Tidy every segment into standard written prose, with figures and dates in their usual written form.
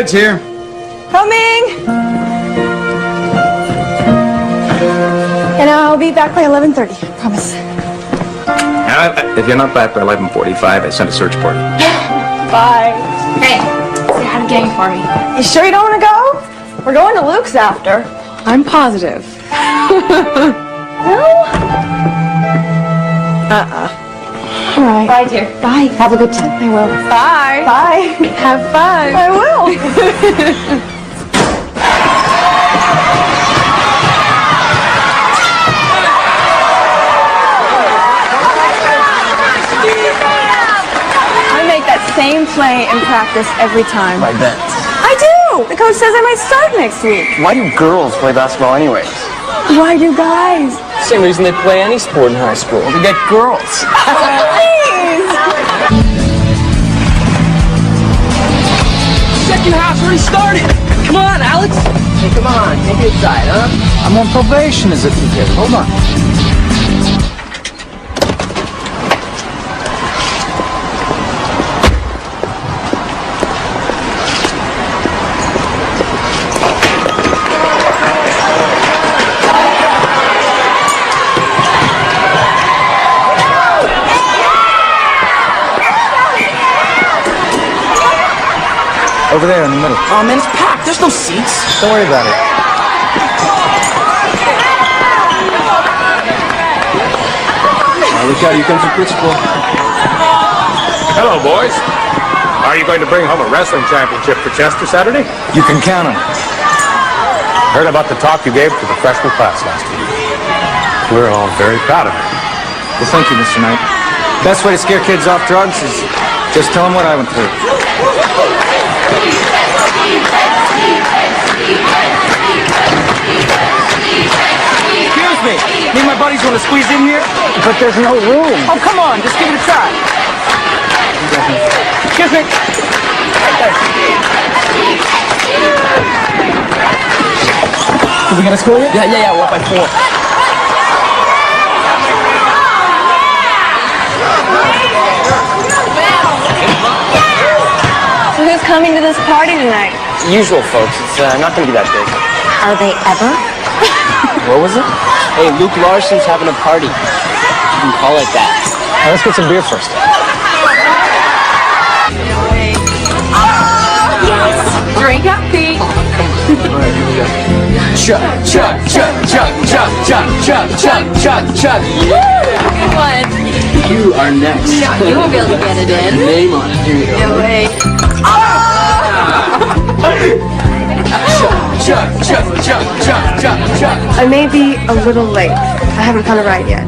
ride's here. Coming! And I'll be back by 11:30, promise. If you're not back by 11:45, I sent a search party. Bye. Hey, say hi to gang for me. You sure you don't want to go? We're going to Luke's after. I'm positive. No? All right. Bye, dear. Bye. Have a good time. I will. Bye. Bye. Have fun. I will. I make that same play in practice every time. I bet. I do. The coach says I might start next week. Why do girls play basketball anyways? Why do guys? Same reason they play any sport in high school. To get girls. Please. Second half's already started. Come on, Alex. Hey, come on. Take it inside, huh? I'm on probation as a kid. Hold on. Over there in the middle. Oh, man, it's packed. There's no seats. Don't worry about it. Look out, here comes the principal. Hello, boys. Are you going to bring home a wrestling championship for Chester Saturday? You can count on it. Heard about the talk you gave to the freshman class last week. We're all very proud of it. Well, thank you, Mr. Knight. Best way to scare kids off drugs is just tell them what I went through. Excuse me. Me and my buddies want to squeeze in here? But there's no room. Oh, come on. Just give it a try. Excuse me. Are we going to score yet? Yeah. We're up by 4. So who's coming to this party tonight? Usual, folks. It's not going to be that big. Are they ever? What was it? Hey, Luke Larson's having a party. You can call it that. Now, let's get some beer first. Drink up, Pete. Chuck. Good one. You are next. You won't be able to get it in. Name on it. Here you go. No way. Chuck. I may be a little late. I haven't found a ride yet.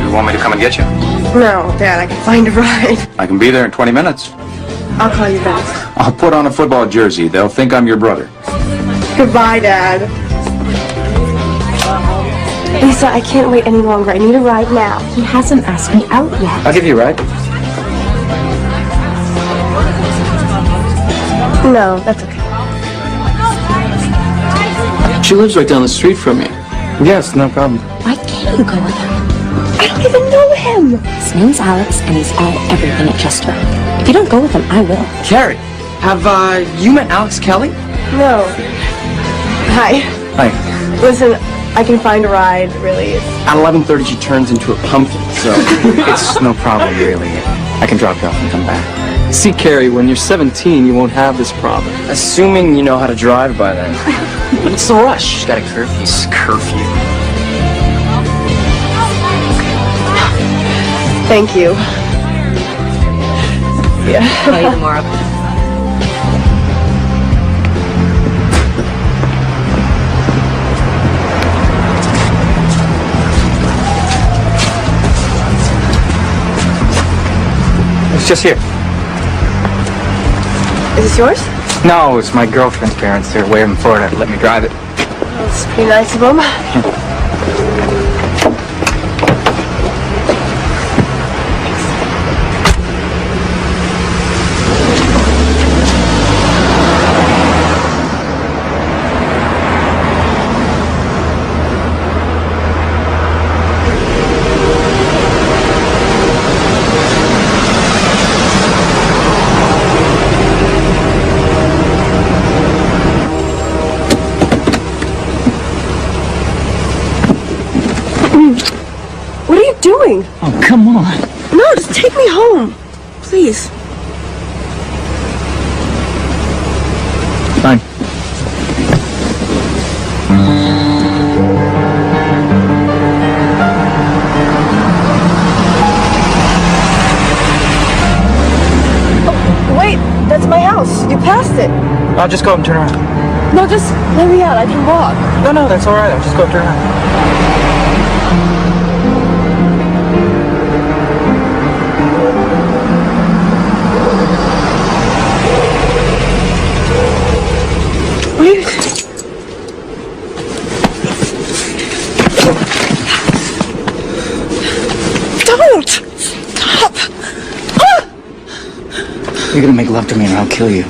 You want me to come and get you? No, Dad, I can find a ride. I can be there in 20 minutes. I'll call you back. I'll put on a football jersey. They'll think I'm your brother. Goodbye, Dad. Lisa, I can't wait any longer. I need a ride now. He hasn't asked me out yet. I'll give you a ride. No, that's okay. She lives right down the street from you. Yes, no problem. Why can't you go with him? I don't even know him. His name's Alex, and he's all everything at Chester. If you don't go with him, I will. Carrie, have you met Alex Kelly? No. Hi. Hi. Listen, I can find a ride, really. At 11:30, she turns into a pumpkin, so it's no problem, really. I can drop you off and come back. See, Carrie, when you're 17, you won't have this problem. Assuming you know how to drive by then. What's the rush? She's got a curfew. Curfew. Thank you. Yeah. Tell you tomorrow. It's just here. Is this yours? No, it's my girlfriend's parents. They're away in Florida. Let me drive it. It's pretty nice of them. What are you doing? Oh, come on. No, just take me home. Please. Fine. Wait, that's my house. You passed it. I'll just go up and turn around. No, just let me out. I can walk. No, that's all right. I'll just go up and turn around. Wait. Don't! Stop! You're gonna make love to me and I'll kill you.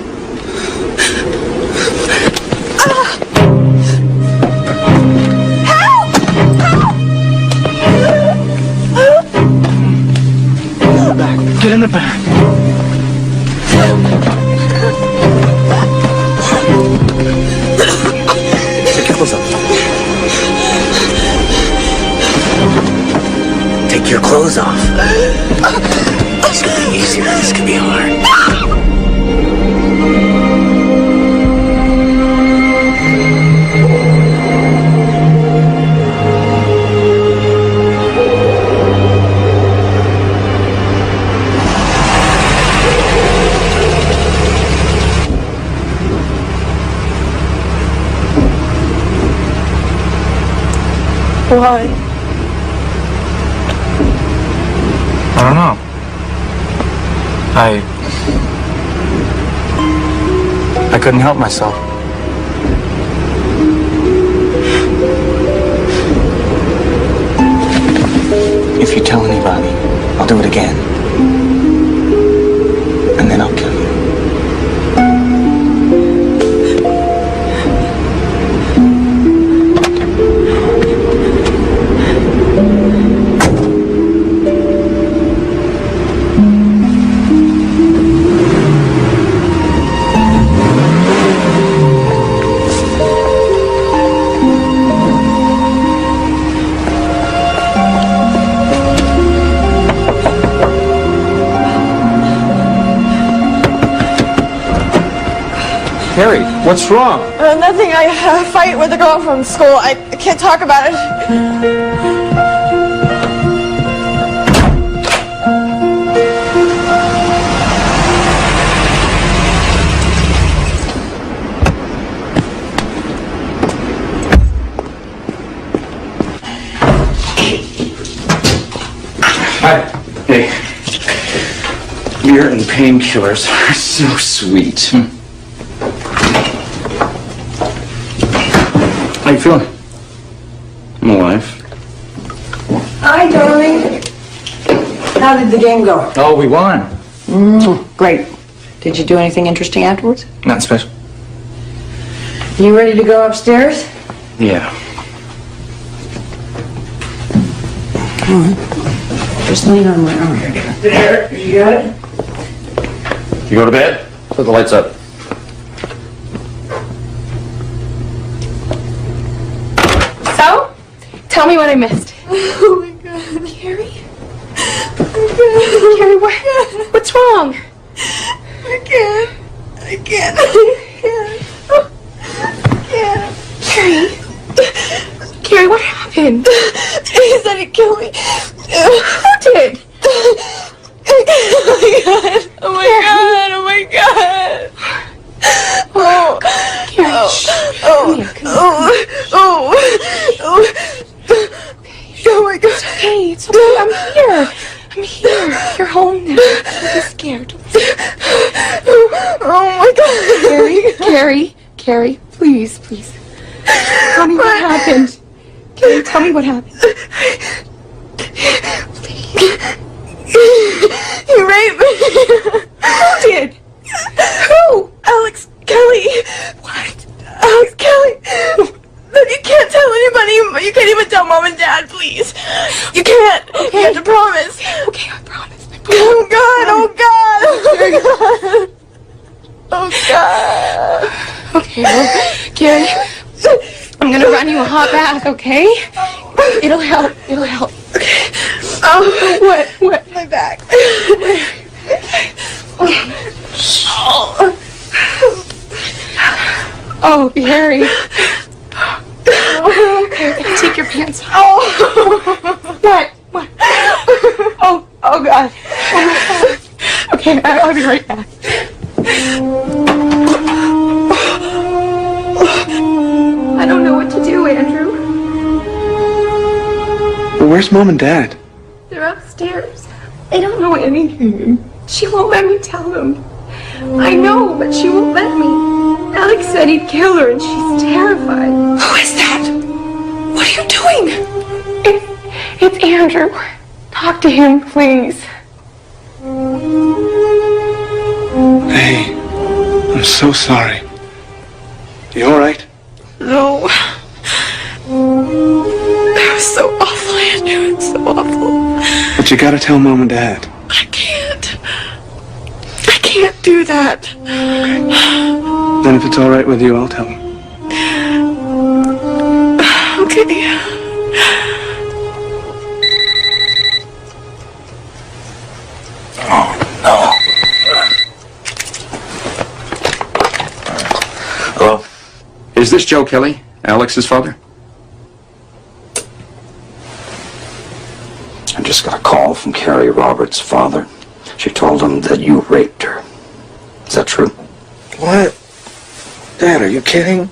Get in the back. Take your clothes off. Take your clothes off. This could be easier. This could be hard. Why? I don't know. I couldn't help myself. If you tell anybody, I'll do it again. And then I'll kill you. Harry, what's wrong? Nothing. I had a fight with a girl from school. I can't talk about it. Hi. Hey, beer and painkillers are so sweet. How you feeling? I'm alive. Hi, darling. How did the game go? Oh, we won. Great. Did you do anything interesting afterwards? Not special. You ready to go upstairs? Yeah. Just lean on my arm. There, you got it? You go to bed? Put the lights up. So? Tell me what I missed. Oh my god. Carrie? Carrie, what's wrong? I can't. Carrie, what happened? He said he'd kill me. Who did? Oh my god. Oh my god. Oh, Carrie, oh my god. It's okay. I'm here. You're home now. Don't be scared. Oh my god. Carrie, please. Tell me what happened. Carrie, tell me what happened. Please. He raped me. Who did? Who? Alex Kelly. What? Alex Kelly. You can't tell anybody. You can't even tell Mom and Dad, please. You can't. Okay. You have to promise. Okay, I promise. Oh God. Oh God. Okay, well, Carrie, I'm gonna run you a hot bath, okay? It'll help. It'll help. Okay. Oh, what? What? My back. Oh, Harry. Oh, okay. Take your pants off. Oh. What? What? Oh, oh God. Okay, I'll be right back. I don't know what to do, Andrew. Where's Mom and Dad? They're upstairs. They don't know anything. She won't let me tell them. I know, but she won't let me. Alex said he'd kill her, and she's terrified. Who is that? What are you doing? It's Andrew. Talk to him, please. Hey, I'm so sorry. You all right? No. That was so awful, Andrew. It's so awful. But you gotta tell Mom and Dad. I can't. I can't do that. Then if it's all right with you, I'll tell them. Okay. Hello? Is this Joe Kelly, Alex's father? I just got a call from Carrie Roberts' father. She told him that you raped her. Is that true? What? Dad, are you kidding?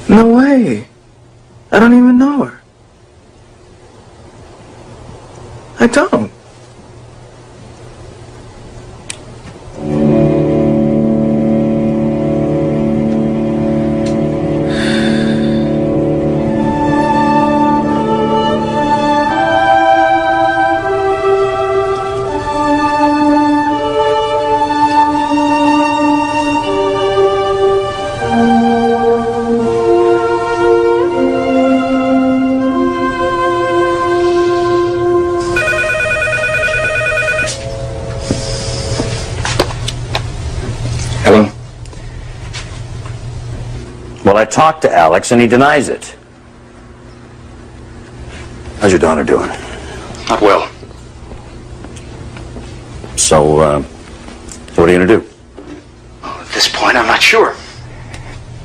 No way. I don't even know her. I don't. Hello? Well, I talked to Alex and he denies it. How's your daughter doing? Not well. So what are you gonna do? At this point, I'm not sure.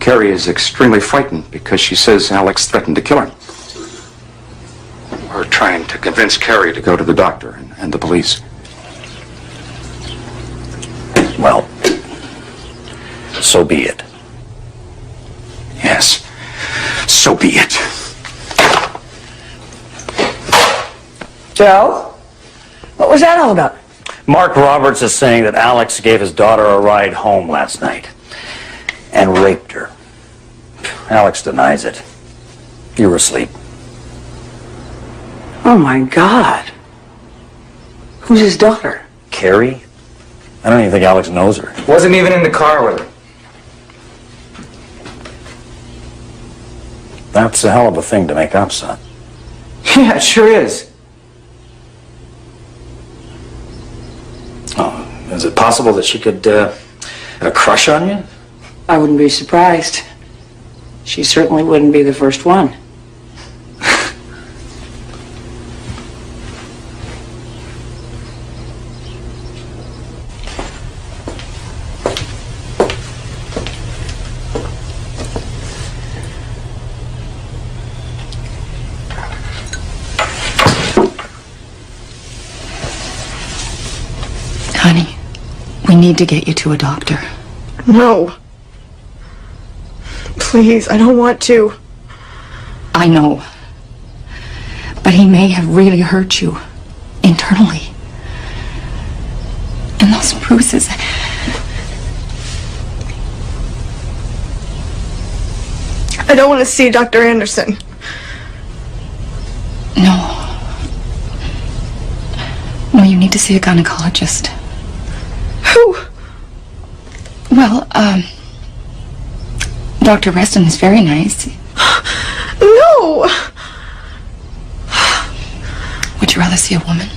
Carrie is extremely frightened because she says Alex threatened to kill her. We're trying to convince Carrie to go to the doctor and the police. Well, so be it. Yes, so be it. Joe? What was that all about? Mark Roberts is saying that Alex gave his daughter a ride home last night and raped her. Alex denies it. You were asleep. Oh my God. Who's his daughter? Carrie? I don't even think Alex knows her. Wasn't even in the car with her. That's a hell of a thing to make up, son. Yeah, it sure is. Oh, is it possible that she could have a crush on you? I wouldn't be surprised. She certainly wouldn't be the first one. Honey, we need to get you to a doctor. No. Please, I don't want to. I know. But he may have really hurt you internally. And those bruises. I don't want to see Dr. Anderson. No. No, you need to see a gynecologist. Who? Well, Dr. Reston is very nice. No! Would you rather see a woman?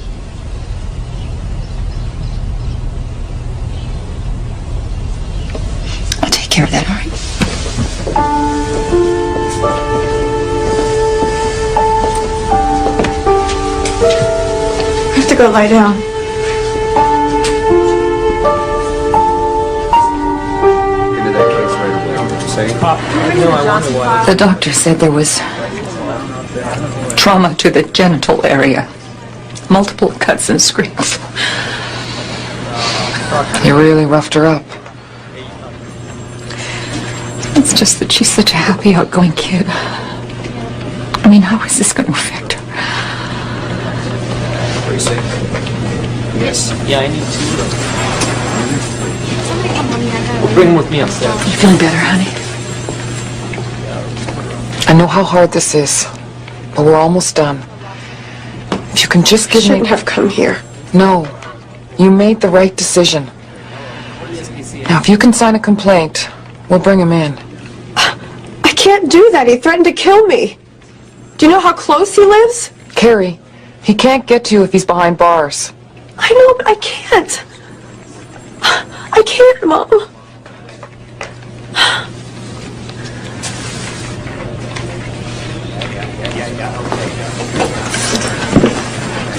I'll take care of that, all right? go lie down. The doctor said there was trauma to the genital area. Multiple cuts and scrapes. You really roughed her up. It's just that she's such a happy, outgoing kid. I mean, how is this going to affect her? Yes. Yeah, I need to. We'll bring him with me upstairs. You feeling better, honey? I know how hard this is, but we're almost done. If you can just give me... Shouldn't have come here. No. You made the right decision. Now, if you can sign a complaint, we'll bring him in. I can't do that. He threatened to kill me. Do you know how close he lives? Carrie, he can't get to you if he's behind bars. I know, but I can't. I can't, Mom.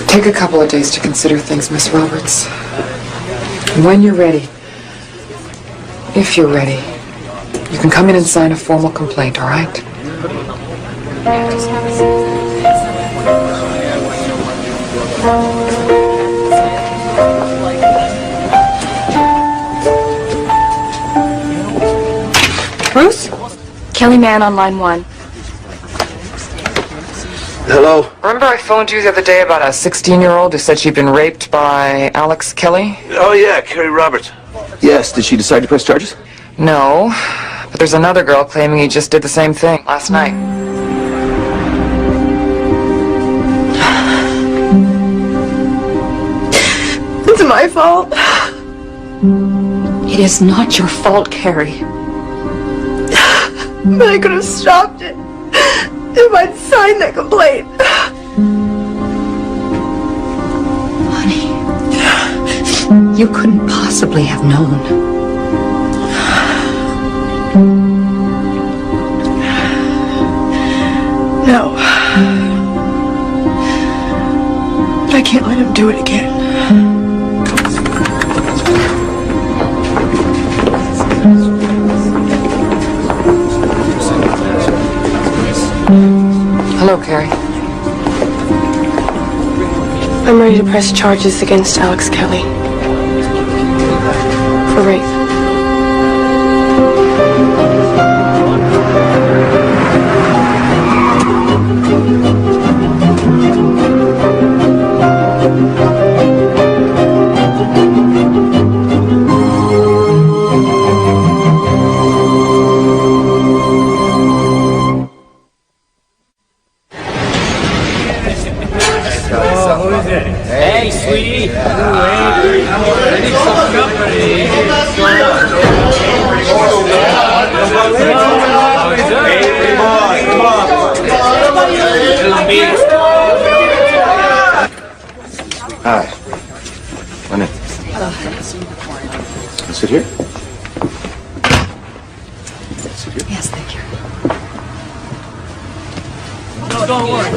Take a couple of days to consider things, Miss Roberts. When you're ready, if you're ready, you can come in and sign a formal complaint, all right? Bruce? Kelly Mann on line 1. Hello? Remember I phoned you the other day about a 16-year-old who said she'd been raped by Alex Kelly? Oh, yeah, Carrie Roberts. Yes, did she decide to press charges? No, but there's another girl claiming he just did the same thing last night. It's my fault. It is not your fault, Carrie. But I could have stopped it if I'd signed that complaint. Honey, you couldn't possibly have known. No. But I can't let him do it again. Hello, Carrie. I'm ready to press charges against Alex Kelly. For rape. Hey, sweetie. I need some company. Hi. Come in. Sit here. Sit here. Yes, thank you. Don't worry.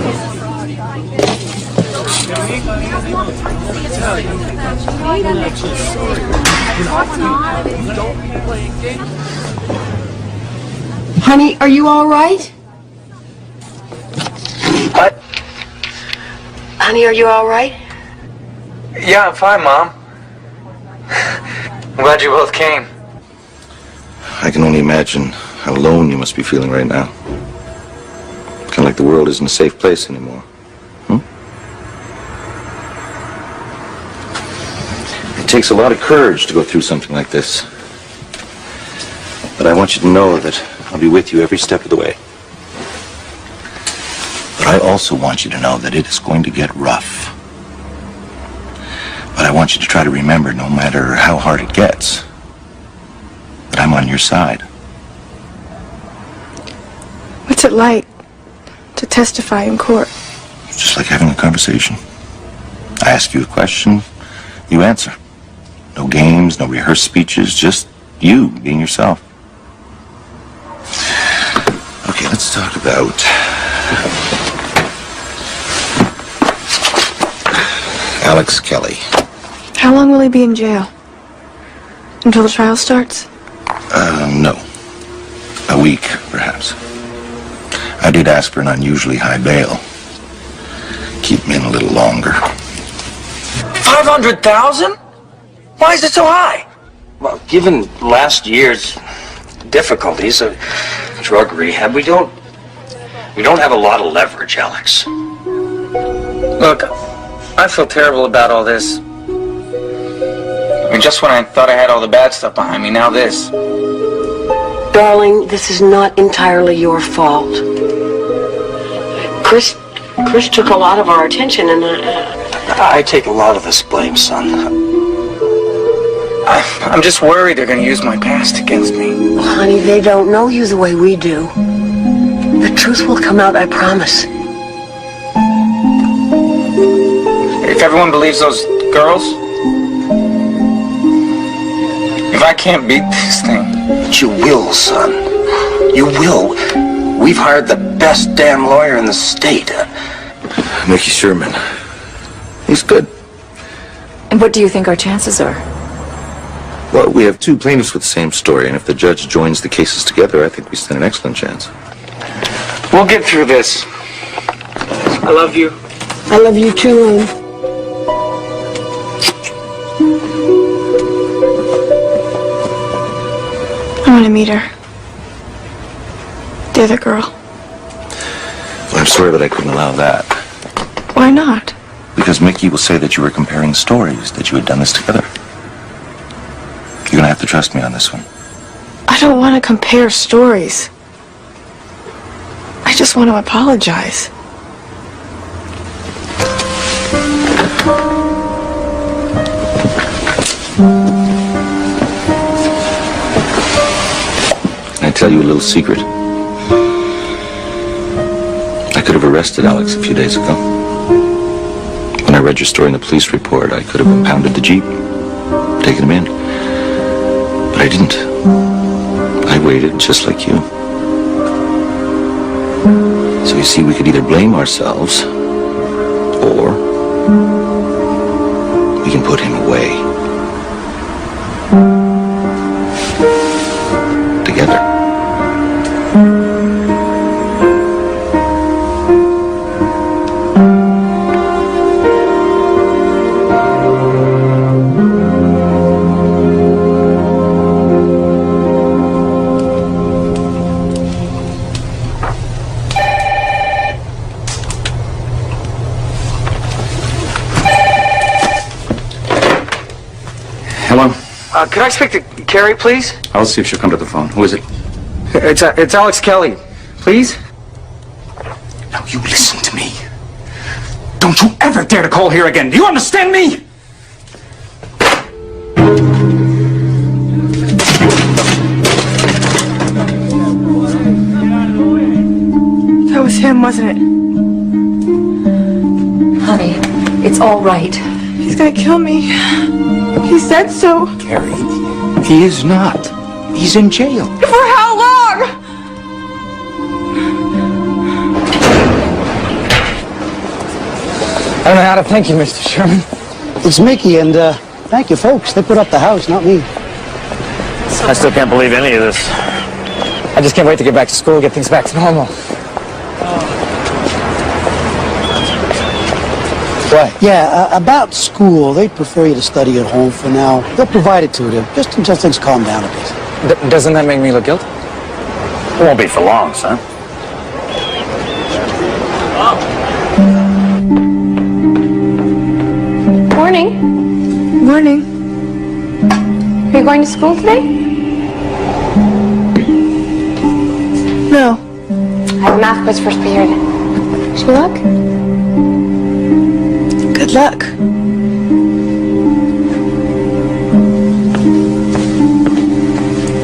Honey, are you all right? What? Honey, are you all right? Yeah, I'm fine, Mom. I'm glad you both came. I can only imagine how alone you must be feeling right now. Kind of like the world isn't a safe place anymore. It takes a lot of courage to go through something like this. But I want you to know that I'll be with you every step of the way. But I also want you to know that it is going to get rough. But I want you to try to remember, no matter how hard it gets, that I'm on your side. What's it like to testify in court? It's just like having a conversation. I ask you a question, you answer. No games, no rehearsed speeches, just you being yourself. Okay, let's talk about Alex Kelly. How long will he be in jail? Until the trial starts? No. A week, perhaps. I did ask for an unusually high bail. Keep him in a little longer. 500,000? Why is it so high? Well, given last year's difficulties of drug rehab, we don't have a lot of leverage, Alex. Look, I feel terrible about all this. I mean, just when I thought I had all the bad stuff behind me, now this. Darling, this is not entirely your fault. Chris took a lot of our attention, and I take a lot of this blame, son. I'm just worried they're going to use my past against me. well, honey, they don't know you the way we do. The truth will come out, I promise. If everyone believes those girls, if I can't beat this thing. But you will, son. You will. We've hired the best damn lawyer in the state. Mickey Sherman. He's good. And what do you think our chances are? Well, we have two plaintiffs with the same story, and if the judge joins the cases together, I think we stand an excellent chance. We'll get through this. I love you. I love you too, Lynn. I want to meet her. The other girl. Well, I'm sorry, but I couldn't allow that. Why not? Because Mickey will say that you were comparing stories, that you had done this together. You're gonna have to trust me on this one. I don't want to compare stories. I just want to apologize. Can I tell you a little secret? I could have arrested Alex a few days ago. When I read your story in the police report, I could have impounded the Jeep, taken him in. But I didn't. I waited, just like you. So you see, we could either blame ourselves, or we can put him away. Together. Hello? Could I speak to Carrie, please? I'll see if she'll come to the phone. Who is it? It's Alex Kelly. Please? Now you listen to me. Don't you ever dare to call here again. Do you understand me? That was him, wasn't it? Honey, it's all right. He's gonna kill me. He said so. Carrie, he is not. He's in jail. For how long? I don't know how to thank you, Mr. Sherman. It's Mickey, and thank you, folks. They put up the house, not me. I still can't believe any of this. I just can't wait to get back to school, get things back to normal. What? Yeah, about school. They'd prefer you to study at home for now. They'll provide it to you, just until things calm down a bit. Doesn't that make me look guilty? It won't be for long, son. Morning. Morning. Are you going to school today? No. I have a math quiz first period. Wish me luck. Good luck.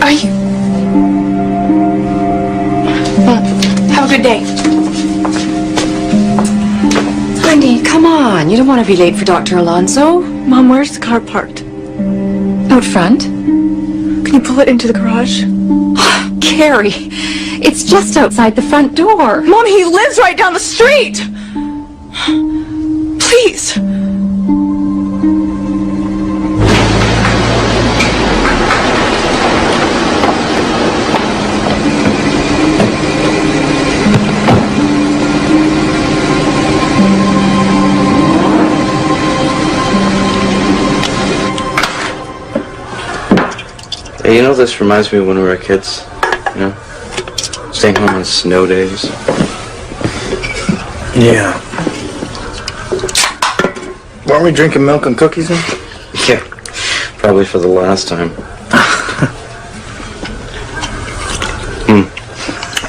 Are you... Have a good day. Honey, come on. You don't want to be late for Dr. Alonso. Mom, where's the car parked? Out front. Can you pull it into the garage? Carrie, it's just outside the front door. Mom, he lives right down the street! Please. Hey, you know, this reminds me of when we were kids. You know? Staying home on snow days. Yeah. Weren't we drinking milk and cookies then? Yeah. Probably for the last time.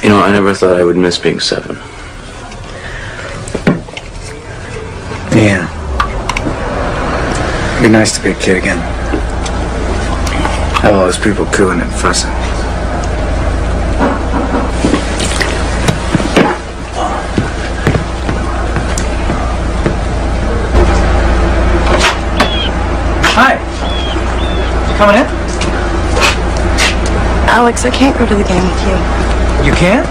You know, I never thought I would miss being 7. Yeah. It'd be nice to be a kid again. Have all those people cooing and fussing. Hi. You coming in? Alex, I can't go to the game with you. You can't?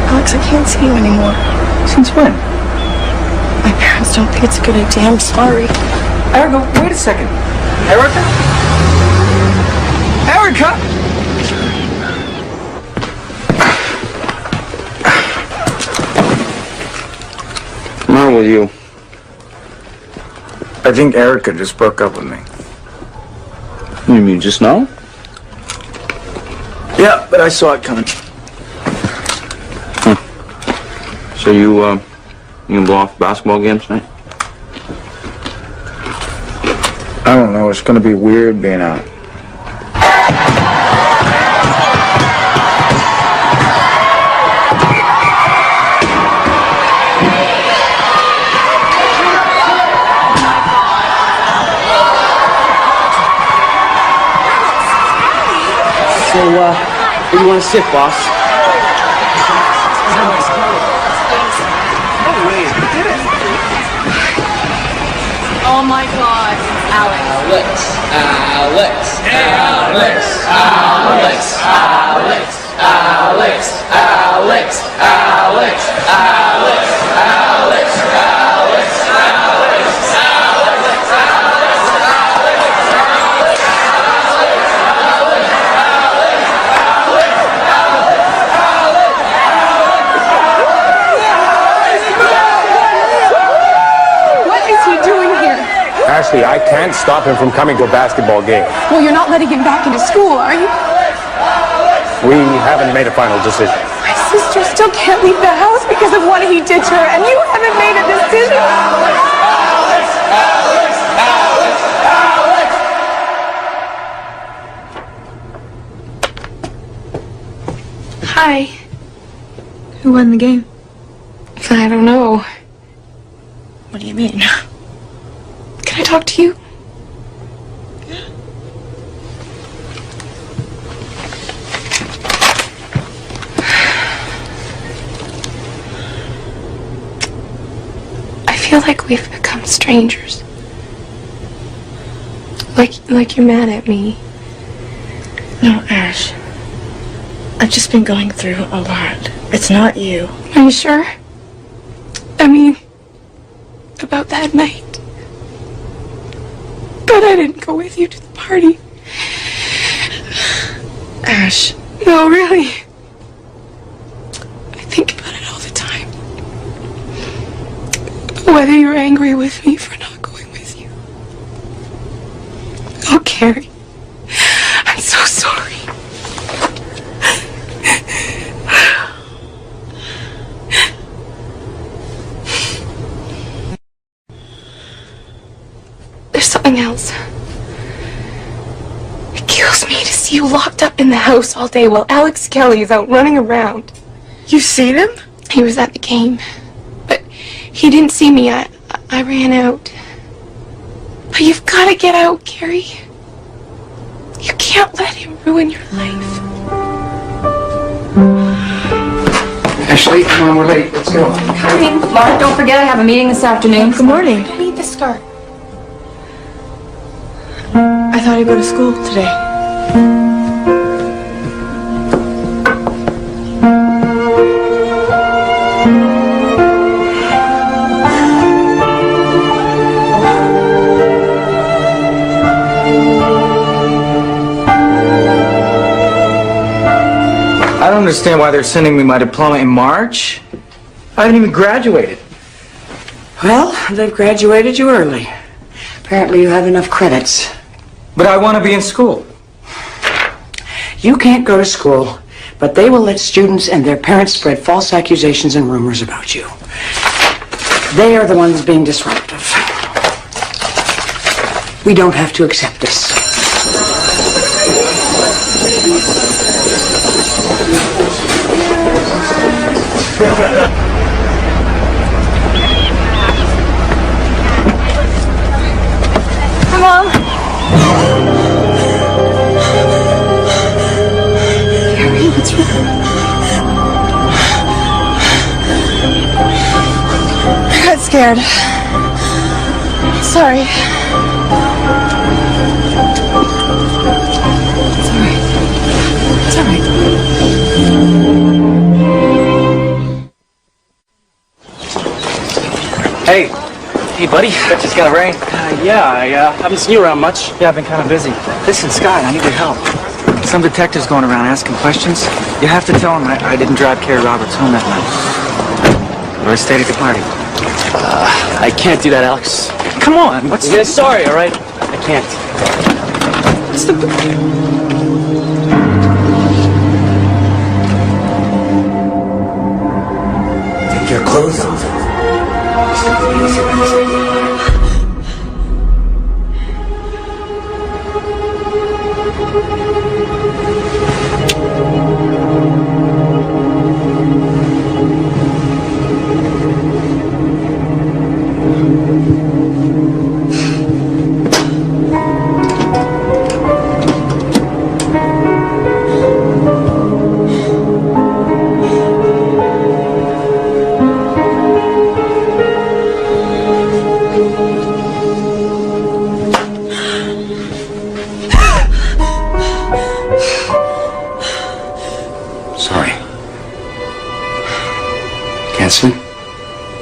Alex, I can't see you anymore. Since when? My parents don't think it's a good idea. I'm sorry. Erica, wait a second. Erica? Erica! What's the matter with you? I think Erica just broke up with me. You mean just now? Yeah, but I saw it coming. So you can blow off basketball games tonight? I don't know. It's gonna be weird being out. So, where you want to sit, boss? Oh my God, Alex. Ashley, I can't stop him from coming to a basketball game. Well, you're not letting him back into school, are you? We haven't made a final decision. My sister still can't leave the house because of what he did to her, and you haven't made a decision. Hi. Who won the game? I don't know. What do you mean? Can I talk to you? I feel like we've become strangers. Like you're mad at me. No, Ash. I've just been going through a lot. It's not you. Are you sure? I mean, about that night. But I didn't go with you to the party. Ash. No, really. I think about it all the time. Whether you're angry with me for not going with you. Oh, Carrie. I'm so sorry. There's something else. It kills me to see you locked up in the house all day while Alex Kelly is out running around. You've seen him? He was at the game. But he didn't see me. I ran out. But you've got to get out, Carrie. You can't let him ruin your life. Ashley, come on, we're late. Let's go. Coming. Mark, don't forget I have a meeting this afternoon. Good morning. I need the scarf. I thought I'd go to school today. I don't understand why they're sending me my diploma in March. I haven't even graduated. Well, they've graduated you early. Apparently you have enough credits. But I want to be in school. You can't go to school, but they will let students and their parents spread false accusations and rumors about you. They are the ones being disruptive. We don't have to accept this. Hi, Mom. Gary, what's wrong? I got scared. Sorry. It's all right. Hey. Hey, buddy. That just got rain. Yeah, I haven't seen you around much. Yeah, I've been kind of busy. Listen, Scott, I need your help. Some detectives going around asking questions. You have to tell them I didn't drive Carrie Roberts home that night. Or I stayed at the party. I can't do that, Alex. Come on, what's the... Sorry, all right? I can't. What's the... Take your clothes off.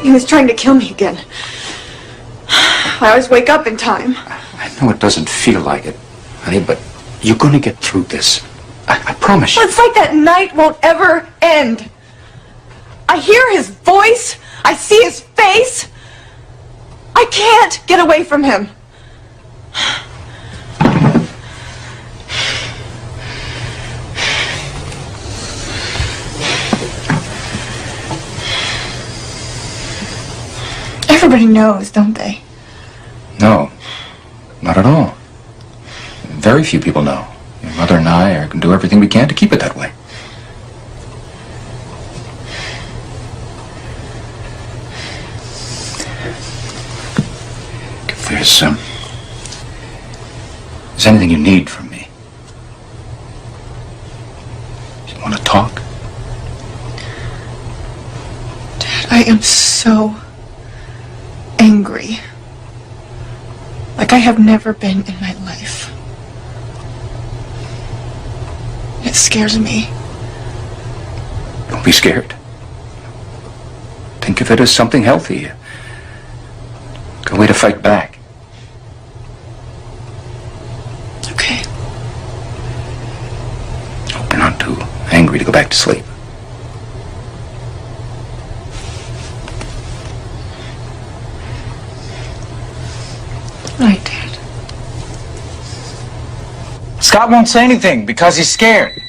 He was trying to kill me again. I always wake up in time. I know it doesn't feel like it, honey, but you're going to get through this. I promise you. Well, it's like that night won't ever end. I hear his voice. I see his face. I can't get away from him. Everybody knows, don't they? No, not at all. Very few people know. Your mother and I can do everything we can to keep it that way. If there's anything you need from me, if you want to talk. Dad, I am so angry. Like I have never been in my life. It scares me. Don't be scared. Think of it as something healthy. A good way to fight back. Okay. Hope you're not too angry to go back to sleep. Right, Dad. Scott won't say anything because he's scared.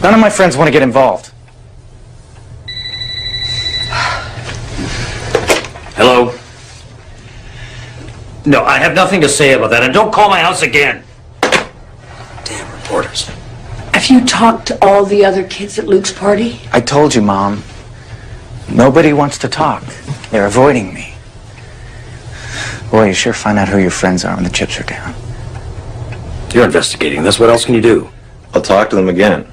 None of my friends want to get involved. Hello? No, I have nothing to say about that, and don't call my house again. Damn reporters. Have you talked to all the other kids at Luke's party? I told you, Mom. Nobody wants to talk. They're avoiding me. Boy, you sure find out who your friends are when the chips are down. You're investigating this. What else can you do? I'll talk to them again.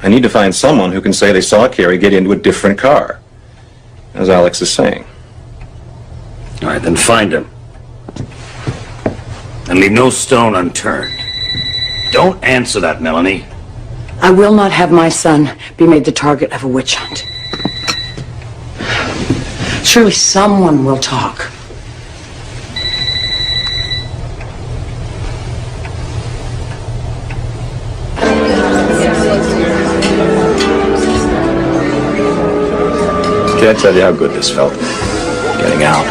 I need to find someone who can say they saw Carrie get into a different car, as Alex is saying. All right, then find him. And leave no stone unturned. Don't answer that, Melanie. I will not have my son be made the target of a witch hunt. Surely someone will talk. Can't tell you how good this felt. Getting out.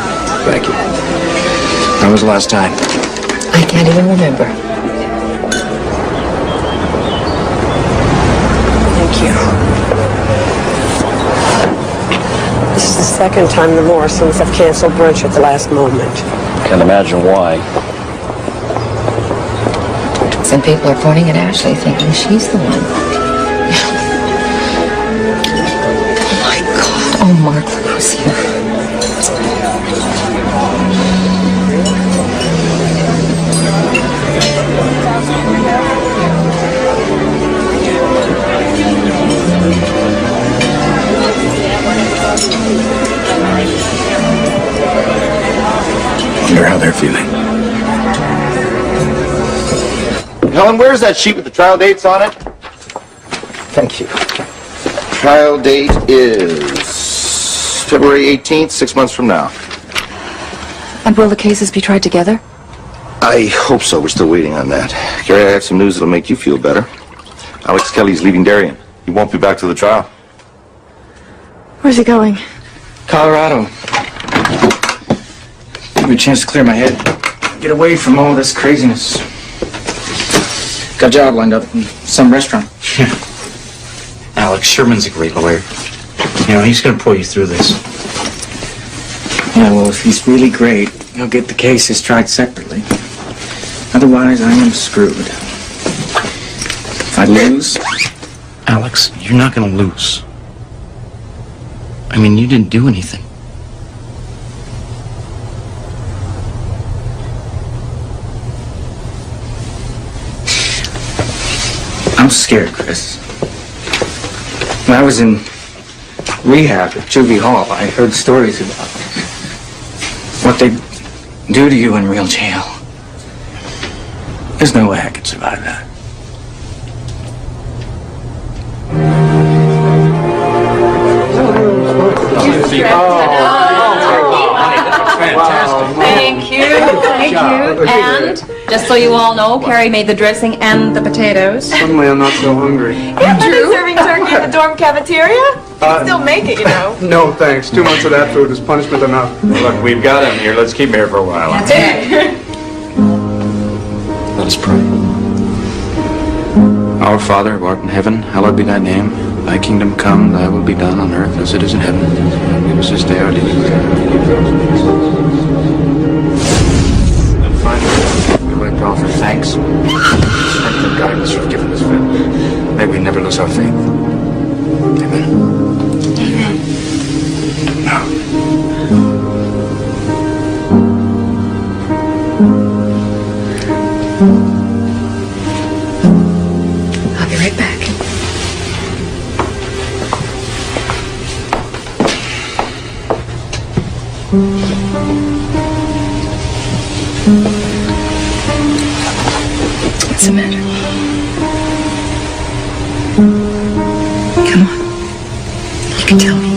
Thank you. When was the last time? I can't even remember. second time the Morrisons have canceled brunch at the last moment. Can't imagine why. Some people are pointing at Ashley thinking she's the one. Oh my God. Oh, Mark, look who's here. Wonder how they're feeling. Helen, where's that sheet with the trial dates on it? Thank you. Trial date is February 18th, 6 months from now. And will the cases be tried together? I hope so. We're still waiting on that. Gary, I have some news that'll make you feel better. Alex Kelly's leaving Darien. He won't be back to the trial. Where's he going? Colorado. Give me a chance to clear my head. Get away from all this craziness. Got a job lined up in some restaurant. Alex, Sherman's a great lawyer. You know, he's going to pull you through this. Yeah, well, if he's really great, he'll get the cases tried separately. Otherwise, I am screwed. If I lose... Alex, you're not going to lose. I mean, you didn't do anything. I'm scared, Chris. When I was in rehab at Juvie Hall, I heard stories about what they do to you in real jail. There's no way I could survive that. Thank you. Thank you. And just so you all know, Carrie made the dressing and the potatoes. Suddenly I'm not so hungry. Yeah, are they serving turkey in the dorm cafeteria? You can still make it, you know. No, thanks. 2 months of that food is punishment enough. Look, we've got him here. Let's keep him here for a while. That's it. Let us pray. Our Father, who art in heaven, hallowed be thy name. Thy kingdom come, thy will be done on earth as it is in heaven. Give us this day our daily bread. And finally, we would like to offer thanks, strength and guidance you've given this family. May we never lose our faith. Amen. Amen. Now. I'll be right back. What's the matter? Come on. You can tell me.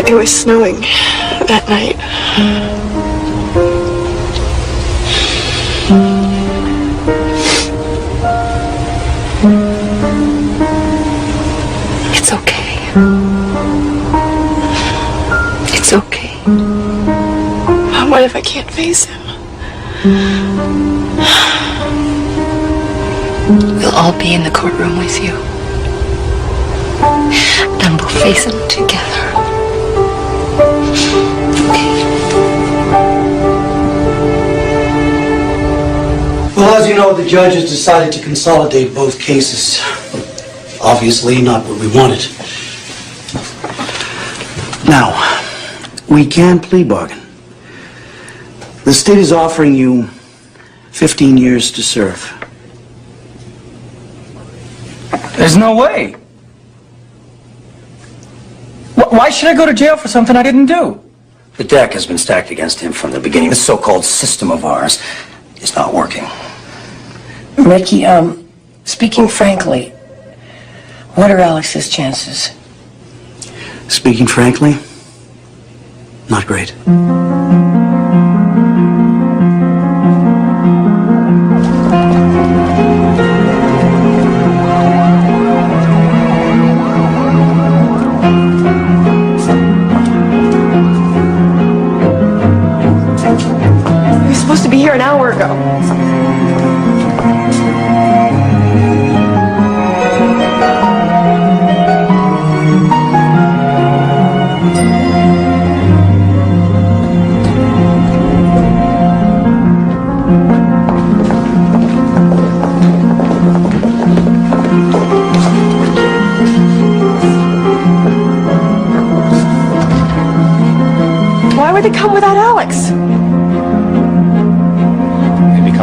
It was snowing that night. It's okay. It's okay. What if I can't face him? We'll all be in the courtroom with you. And we'll face him together. Well, as you know, the judge has decided to consolidate both cases. Obviously, not what we wanted. Now, we can plea bargain. The state is offering you 15 years to serve. There's no way. Why should I go to jail for something I didn't do? The deck has been stacked against him from the beginning. This so-called system of ours is not working. Ricky, speaking frankly, what are Alex's chances? Speaking frankly, not great. He was supposed to be here an hour ago.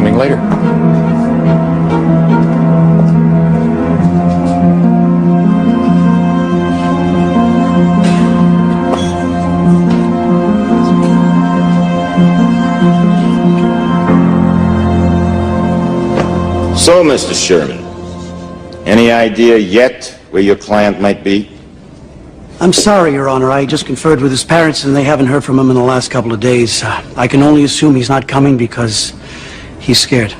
coming later. So, Mr. Sherman, any idea yet where your client might be? I'm sorry, Your Honor. I just conferred with his parents, and they haven't heard from him in the last couple of days. I can only assume he's not coming because he's scared.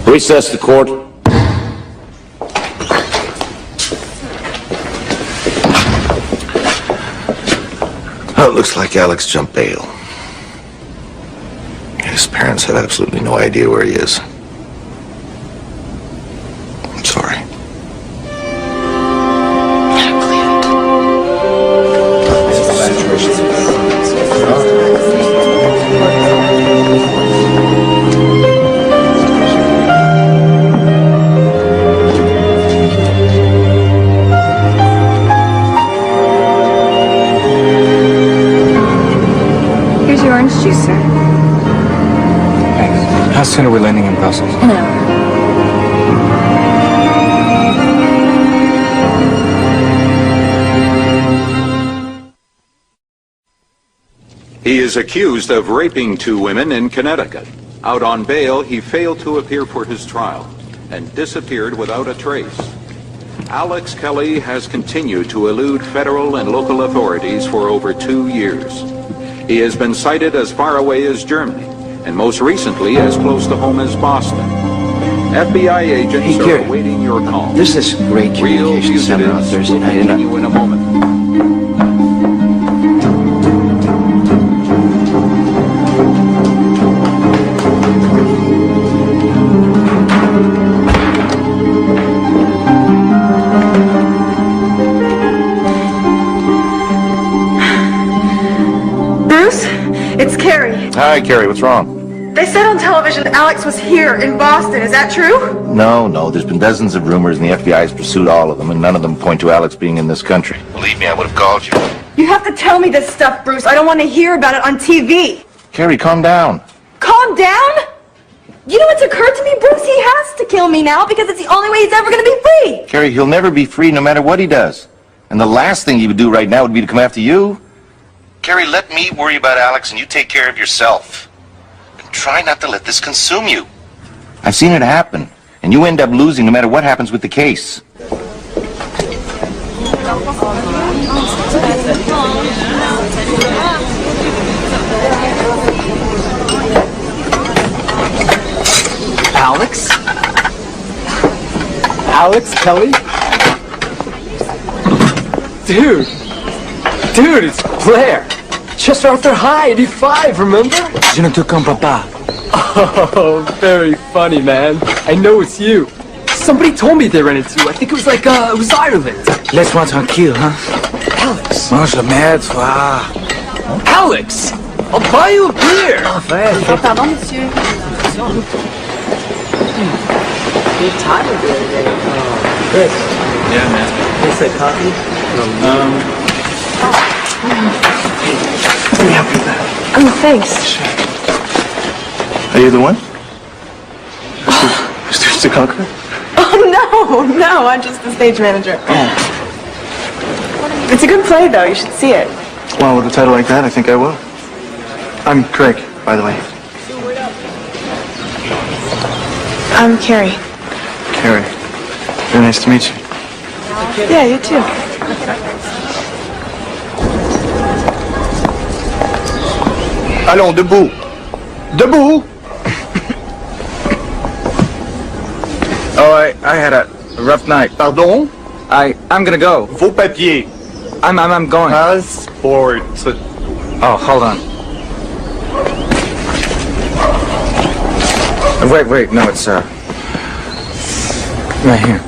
Recess the court. Oh, it looks like Alex jumped bail. His parents have absolutely no idea where he is. I'm sorry. Here's your orange juice, sir. Thanks. How soon are we landing in Brussels? An hour. He is accused of raping 2 women in Connecticut. Out on bail, he failed to appear for his trial and disappeared without a trace. Alex Kelly has continued to elude federal and local authorities for over 2 years. He has been cited as far away as Germany, and most recently as close to home as Boston. FBI agents are awaiting your call. There's this great communication seminar on Thursday night. Continue in a moment. Bruce, it's Carrie. Hi, Carrie. What's wrong? They said on television Alex was here in Boston. Is that true? No. There's been dozens of rumors, and the FBI has pursued all of them, and none of them point to Alex being in this country. Believe me, I would have called you. You have to tell me this stuff, Bruce. I don't want to hear about it on TV. Carrie, calm down. Calm down? You know what's occurred to me, Bruce? He has to kill me now because it's the only way he's ever going to be free. Carrie, he'll never be free no matter what he does. And the last thing he would do right now would be to come after you. Carrie, let me worry about Alex and you take care of yourself. And try not to let this consume you. I've seen it happen, and you end up losing no matter what happens with the case. Alex? Alex Kelly? Dude, it's Blair. Chester Arthur High, 85, remember? Je ne te comprends pas. Oh, very funny, man. I know it's you. Somebody told me they ran into you. I think it was like, it was Ireland. Laisse-moi tranquille, hein? Alex. Mange la merde, toi. Alex! I'll buy you a beer. Pardon, monsieur. Good time of day. Chris. Yeah, man. Is that coffee? Let me help you with that. Oh, thanks. Are you the one? Mr. Conqueror? Oh, no, I'm just the stage manager. It's a good play, though. You should see it. Well, with a title like that, I think I will. I'm Craig, by the way. I'm Carrie. Carrie. Very nice to meet you. Yeah, you too. Allons, debout. Debout. Oh, I had a rough night. Pardon? I'm gonna go. Vos papiers. I'm going. Passport. Oh, hold on. Wait, no, it's, right here.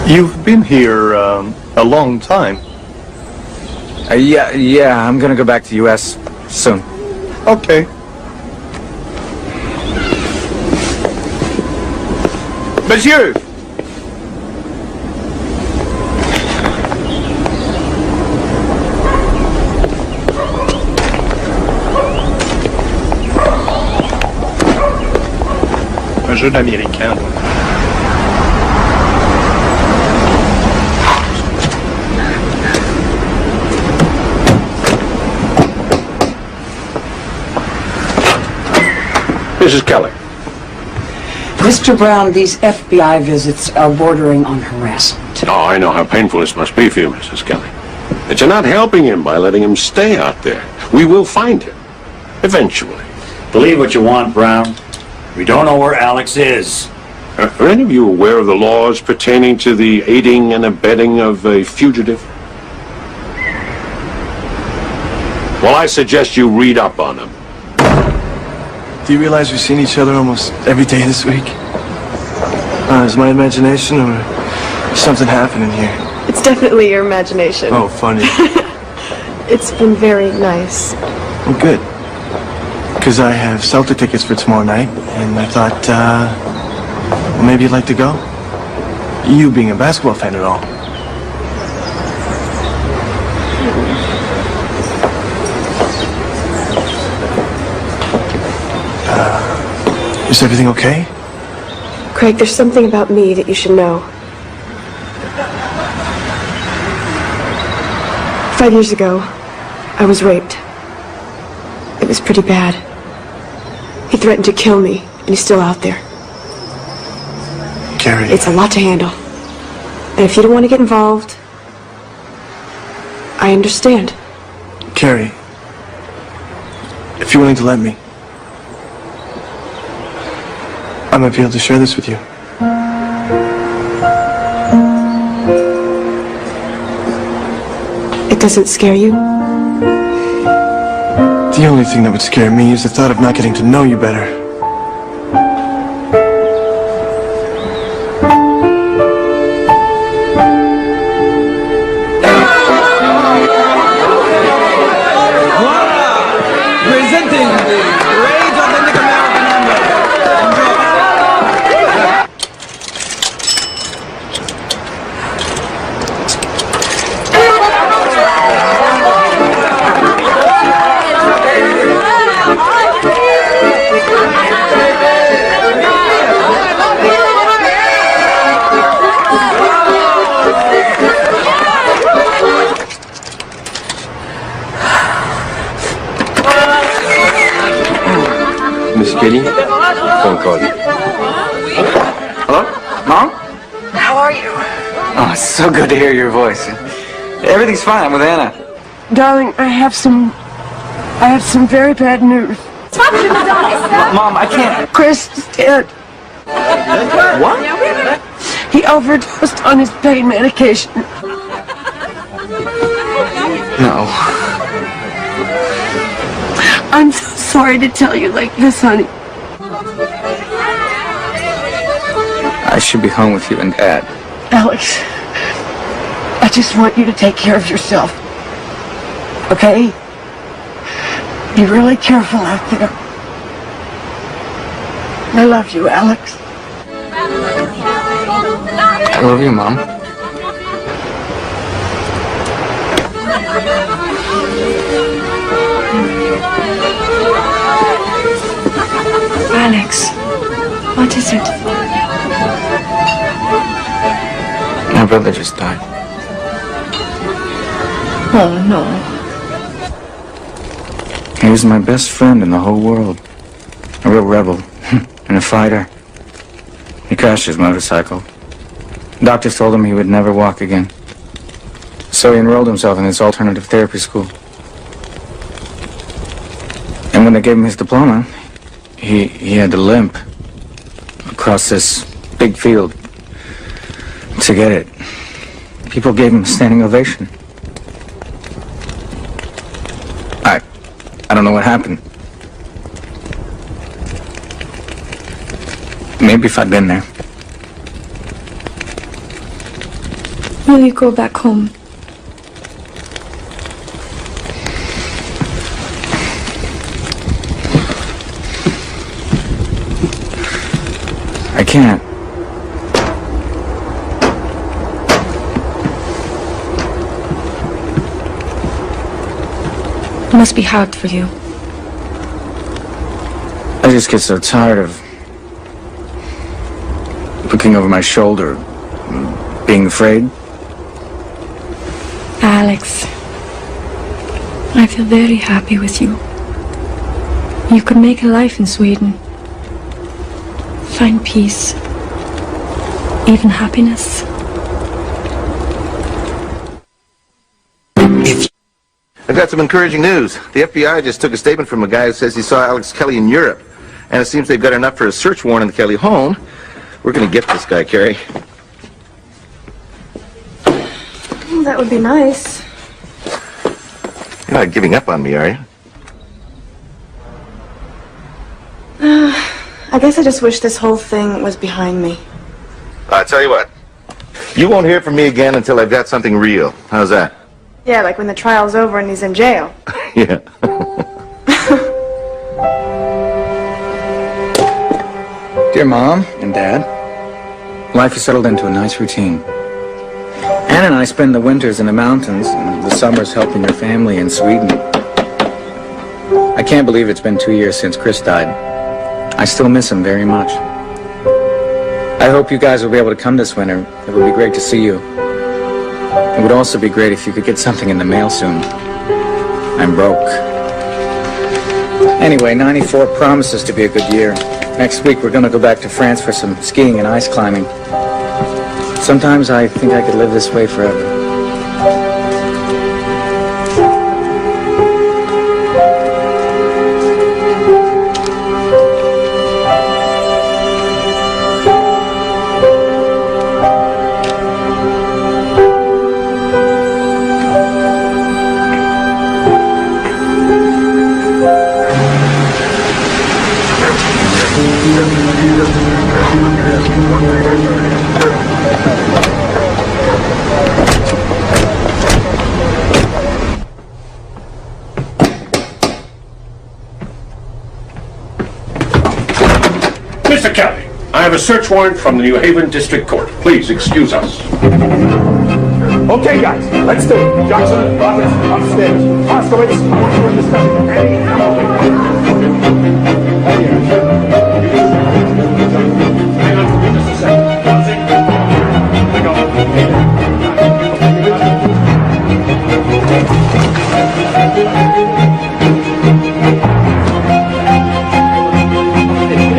You've been here a long time. Yeah, I'm gonna go back to U.S. soon. Okay. Monsieur! jeu américain. Mrs. Kelly. Mr. Brown, these FBI visits are bordering on harassment. Oh, I know how painful this must be for you, Mrs. Kelly. But you're not helping him by letting him stay out there. We will find him. Eventually. Believe what you want, Brown. We don't know where Alex is. Are any of you aware of the laws pertaining to the aiding and abetting of a fugitive? Well, I suggest you read up on them. Do you realize we've seen each other almost every day this week? Is my imagination or something happening here? It's definitely your imagination. Oh, funny. It's been very nice. Well, good. Because I have Celtic tickets for tomorrow night, and I thought, well, maybe you'd like to go? You being a basketball fan at all. Is everything okay? Craig, there's something about me that you should know. 5 years ago, I was raped. It was pretty bad. He threatened to kill me, and he's still out there. Carrie. It's a lot to handle. And if you don't want to get involved, I understand. Carrie, if you're willing to let me, I might be able to share this with you. It doesn't scare you? The only thing that would scare me is the thought of not getting to know you better. Presenting the great authentic American hamburger. Miss Kitty? Phone call. Hello? Mom? How are you? Oh, it's so good to hear your voice. Everything's fine. I'm with Anna. Darling, I have some very bad news. Mom, I can't. Chris is dead. What? He overdosed on his pain medication. No. I'm so sorry to tell you like this, honey. I should be home with you and Dad. Alex, I just want you to take care of yourself. Okay? Be really careful out there. I love you, Alex. I love you, Mom. Alex, what is it? My brother just died. Oh, no. He was my best friend in the whole world. A real rebel and a fighter. He crashed his motorcycle. Doctors told him he would never walk again. So he enrolled himself in this alternative therapy school. And when they gave him his diploma, he had to limp across this big field to get it. People gave him a standing ovation. I don't know what happened. Maybe if I'd been there. Will you go back home? I can't. It must be hard for you. I just get so tired of looking over my shoulder, being afraid. Alex, I feel very happy with you. You could make a life in Sweden. Find peace. Even happiness. I've got some encouraging news. The FBI just took a statement from a guy who says he saw Alex Kelly in Europe. And it seems they've got enough for a search warrant in the Kelly home. We're going to get this guy, Carrie. That would be nice. You're not giving up on me, are you? I guess I just wish this whole thing was behind me. I'll tell you what. You won't hear from me again until I've got something real. How's that? Yeah, like when the trial's over and he's in jail. Yeah. Dear Mom and Dad, life has settled into a nice routine. Anna and I spend the winters in the mountains and the summers helping your family in Sweden. I can't believe it's been 2 years since Chris died. I still miss him very much. I hope you guys will be able to come this winter. It would be great to see you. It would also be great if you could get something in the mail soon. I'm broke. Anyway, 94 promises to be a good year. Next week we're going to go back to France for some skiing and ice climbing. Sometimes I think I could live this way forever. Mr. Kelly, I have a search warrant from the New Haven District Court. Please excuse us. Okay, guys, let's do it. Jackson, Roberts, upstairs. Moskowitz, we're discussing any Hang on for me just a second.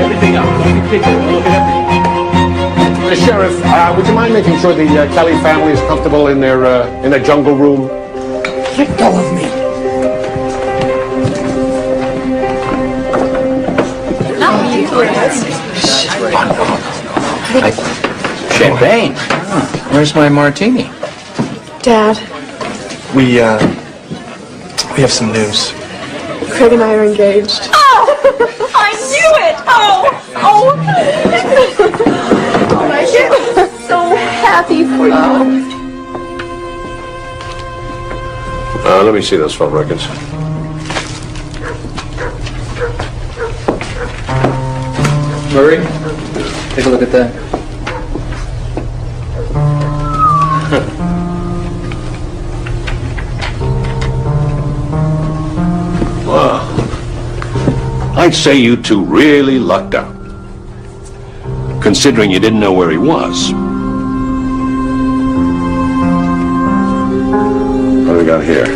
everything up. Look at everything. Sheriff, would you mind making sure the Kelly family is comfortable in their jungle room? Let go of me. Champagne? Where's my martini? Dad, We have some news. Craig and I are engaged. Oh! I knew it! Oh! Oh! Oh, my God. I'm so happy for you. Let me see those phone records. Murray, take a look at that. Wow. I'd say you two really lucked out, considering you didn't know where he was. What do we got here?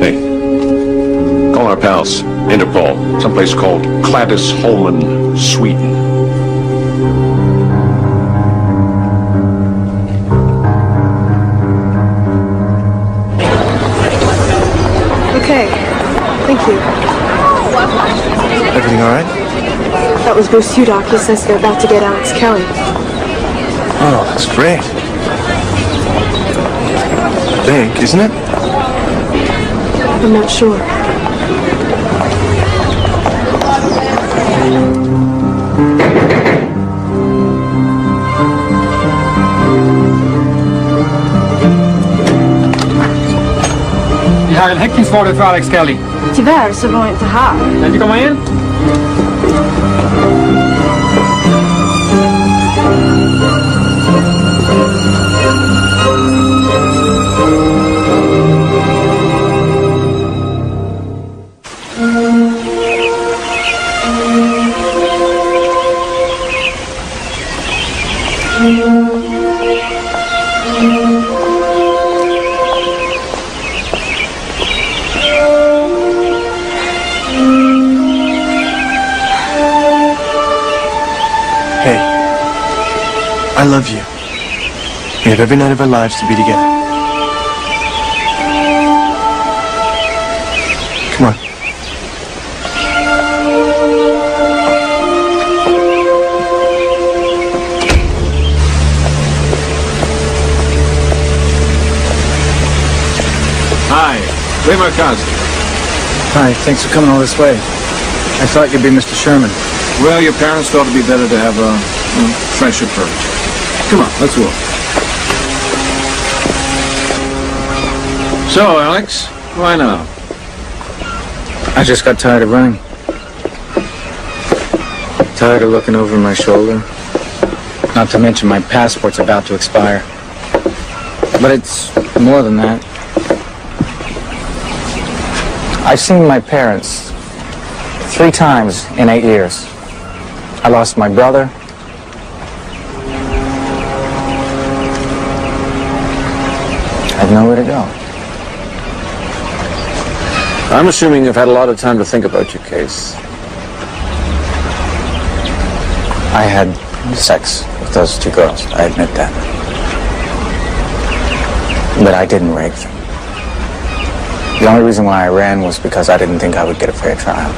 Hey, call our pals, Interpol, someplace called Kladis-Holmen, Sweden. Okay, thank you. Everything all right? That was Bruce Hudock. He says they're about to get Alex Kelly. Oh, that's great. I think, isn't it? I'm not sure. Vi har en häktningsorder för Alex Kelly. Tyvärr så var jag inte här. Kan du komma in? I love you. We have every night of our lives to be together. Come on. Hi, Ray Markowski. Hi, thanks for coming all this way. I thought you'd be Mr. Sherman. Well, your parents thought it'd be better to have a fresh approach. Come on, let's walk. So, Alex, why now? I just got tired of running. Tired of looking over my shoulder. Not to mention my passport's about to expire. But it's more than that. I've seen my parents 3 times in 8 years. I lost my brother. I have nowhere to go. I'm assuming you've had a lot of time to think about your case. I had sex with those 2 girls, I admit that. But I didn't rape them. The only reason why I ran was because I didn't think I would get a fair trial.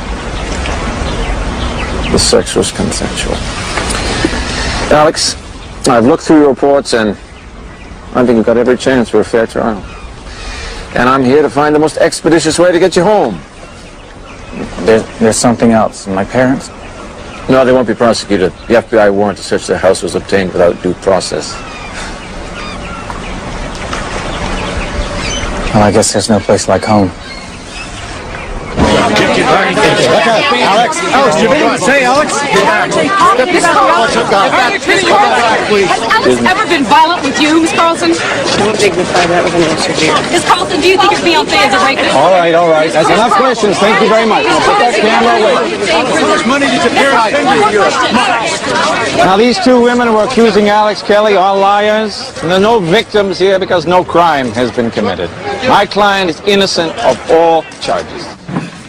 The sex was consensual. Alex, I've looked through your reports and I think you've got every chance for a fair trial. And I'm here to find the most expeditious way to get you home. There's something else. My parents? No, they won't be prosecuted. The FBI warrant to search their house was obtained without due process. Well, I guess there's no place like home. Alex, you didn't say Alex. Has Alex ever been violent with you, Miss Carlson? Don't dignify that with an answer, dear. Miss Carlson, do you think your fiancé is a rapist? All right. That's enough questions. Thank you very much. I'll put that camera away. How much money did you pay? Now, these 2 women were accusing Alex Kelly, all liars, and there are no victims here because no crime has been committed. My client is innocent of all charges.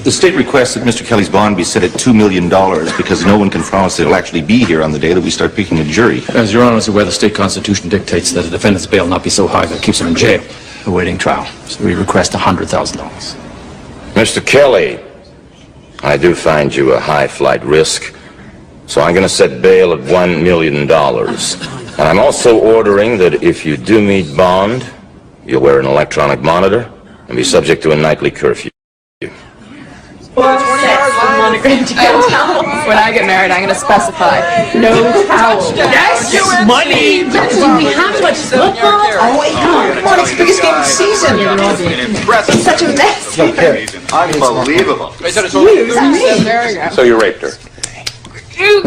The state requests that Mr. Kelly's bond be set at $2 million because no one can promise that he'll actually be here on the day that we start picking a jury. As Your Honor is aware, the state constitution dictates that a defendant's bail not be so high that it keeps him in jail, awaiting trial. So we request $100,000. Mr. Kelly, I do find you a high-flight risk, so I'm going to set bail at $1 million. And I'm also ordering that if you do meet bond, you'll wear an electronic monitor and be subject to a nightly curfew. When I get married, I'm going to specify no towel. Yes, money. How much football? Oh, come on, it's the biggest game of the season. It's such a mess. Unbelievable. So you raped her.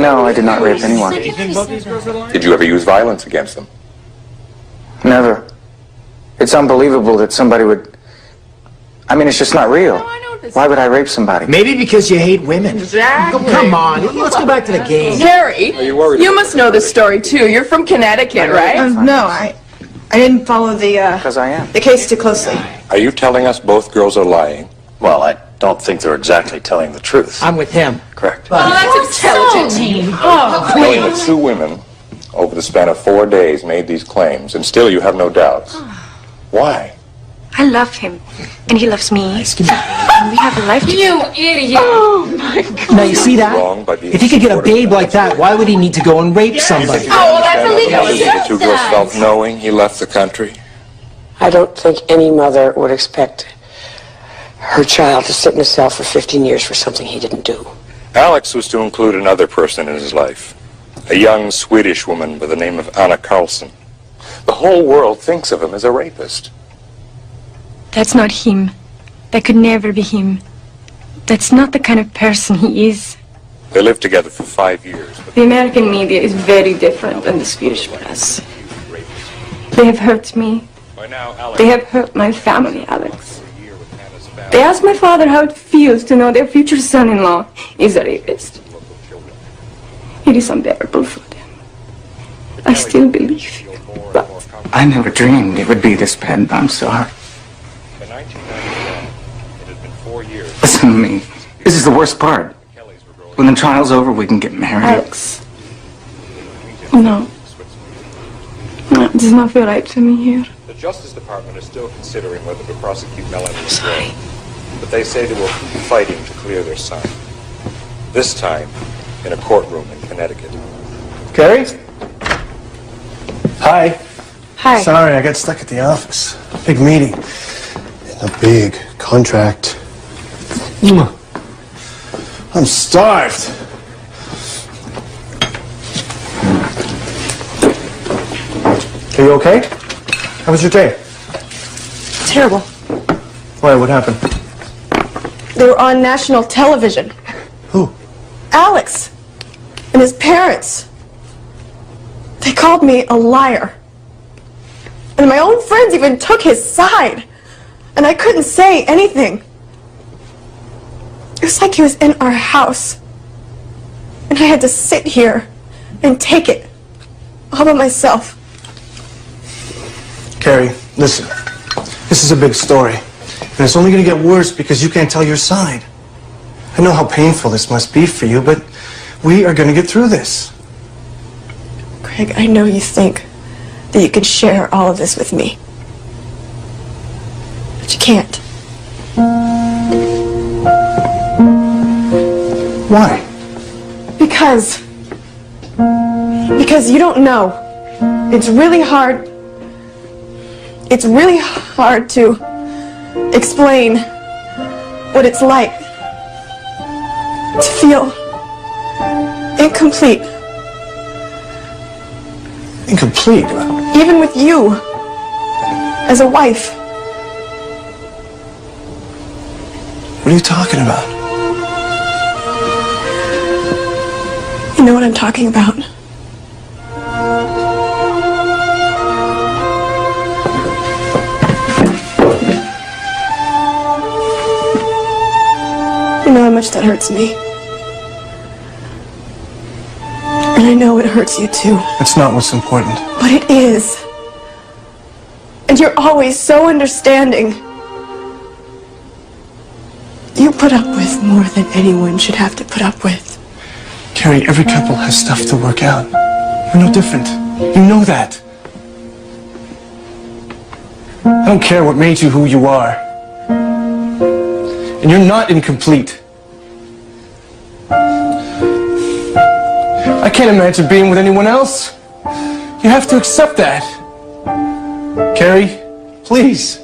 No, I did not rape anyone. Did you ever use violence against them? Never. It's unbelievable that somebody would... I mean, it's just not real. Why would I rape somebody? Maybe because you hate women. Exactly. Come on, let's go back to the game. Gary, you must know this story too. You're from Connecticut, right? No, I didn't follow Because I am. the case too closely. Are you telling us both girls are lying? Well, I don't think they're exactly telling the truth. I'm with him. Correct. Oh, that's intelligent. Knowing that 2 women, over the span of 4 days, made these claims, and still you have no doubts. Why? I love him, and he loves me. And we have a life together. You idiot! Oh my God. Now you see that? If he could get a babe like that, why would he need to go and rape somebody? Oh, well, that's illegal. The 2 girls felt knowing he left the country. I don't think any mother would expect her child to sit in a cell for 15 years for something he didn't do. Alex was to include another person in his life, a young Swedish woman by the name of Anna Carlson. The whole world thinks of him as a rapist. That's not him. That could never be him. That's not the kind of person he is. They lived together for 5 years. The American media is very different than the Swedish press. They have hurt me. They have hurt my family, Alex. They asked my father how it feels to know their future son-in-law is a rapist. It is unbearable for them. I still believe you, but... I never dreamed it would be this bad. I'm sorry. Listen to me. This is the worst part. When the trial's over, we can get married. Alex. No. It does not feel right to me here. The Justice Department is still considering whether to prosecute Melanie as well. But they say they will keep fighting to clear their son. This time, in a courtroom in Connecticut. Carrie? Hi. Hi. Sorry, I got stuck at the office. Big meeting. And a big contract. I'm starved. Are you okay? How was your day? Terrible. Why, what happened? They were on national television. Who? Alex and his parents. They called me a liar. And my own friends even took his side. And I couldn't say anything. It was like he was in our house. And I had to sit here and take it all by myself. Carrie, listen. This is a big story. And it's only going to get worse because you can't tell your side. I know how painful this must be for you, but we are going to get through this. Craig, I know you think that you can share all of this with me. But you can't. Why? Because you don't know. It's really hard. It's really hard to explain what it's like to feel incomplete. Incomplete? Even with you as a wife. What are you talking about? You know what I'm talking about. You know how much that hurts me. And I know it hurts you too. That's not what's important. But it is. And you're always so understanding. You put up with more than anyone should have to put up with. Carrie, every couple has stuff to work out. You're no different. You know that. I don't care what made you who you are. And you're not incomplete. I can't imagine being with anyone else. You have to accept that. Carrie, please.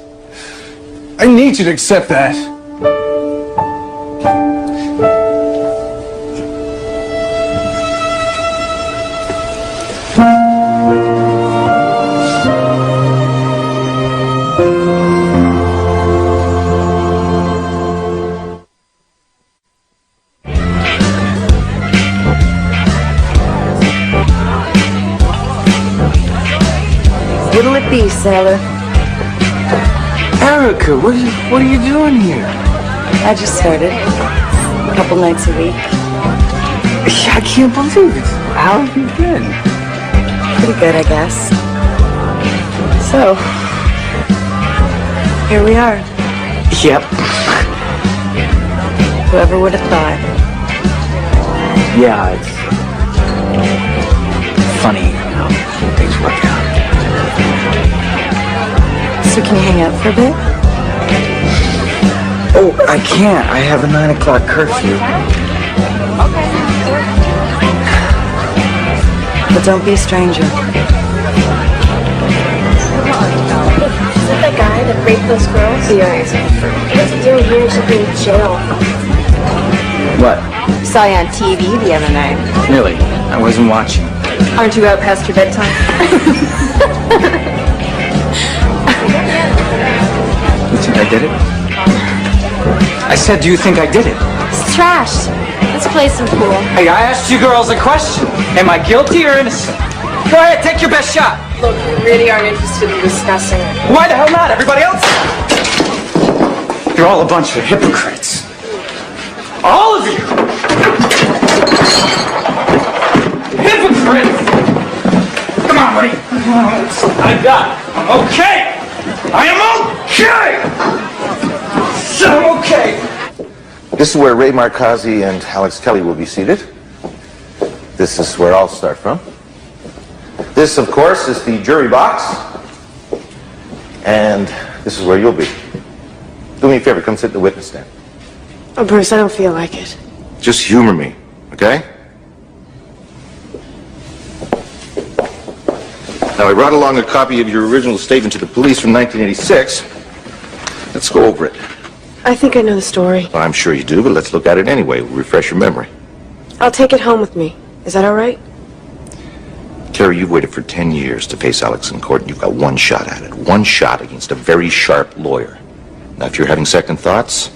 I need you to accept that. What'll it be, sailor? Erica, what are you doing here? I just started. A couple nights a week. I can't believe it. How have you been? Pretty good, I guess. So, here we are. Yep. Whoever would have thought. Yeah, it's funny how things work out. So can you hang out for a bit? Oh, I can't. I have a 9 o'clock curfew. But don't be a stranger. Is that the guy that raped those girls? Yeah. What's he doing here? He should be in jail. What? Saw you on TV the other night. Really? I wasn't watching. Aren't you out past your bedtime? You think I did it? I said, do you think I did it? It's trash. Let's play some pool. Hey, I asked you girls a question. Am I guilty or innocent? Go ahead, take your best shot. Look, we really aren't interested in discussing it. Why the hell not? Everybody else? You're all a bunch of hypocrites. All of you! Hypocrites! Come on, buddy. I got it. I'm okay! I am okay! So I'm okay! This is where Ray Markazi and Alex Kelly will be seated. This is where I'll start from. This, of course, is the jury box. And this is where you'll be. Do me a favor, come sit in the witness stand. Oh, Bruce, I don't feel like it. Just humor me, okay? Now, I brought along a copy of your original statement to the police from 1986. Let's go over it. I think I know the story. Well, I'm sure you do, but let's look at it anyway. We'll refresh your memory. I'll take it home with me. Is that all right? Carrie, you've waited for 10 years to face Alex in court, and you've got one shot at it. One shot against a very sharp lawyer. Now, if you're having second thoughts,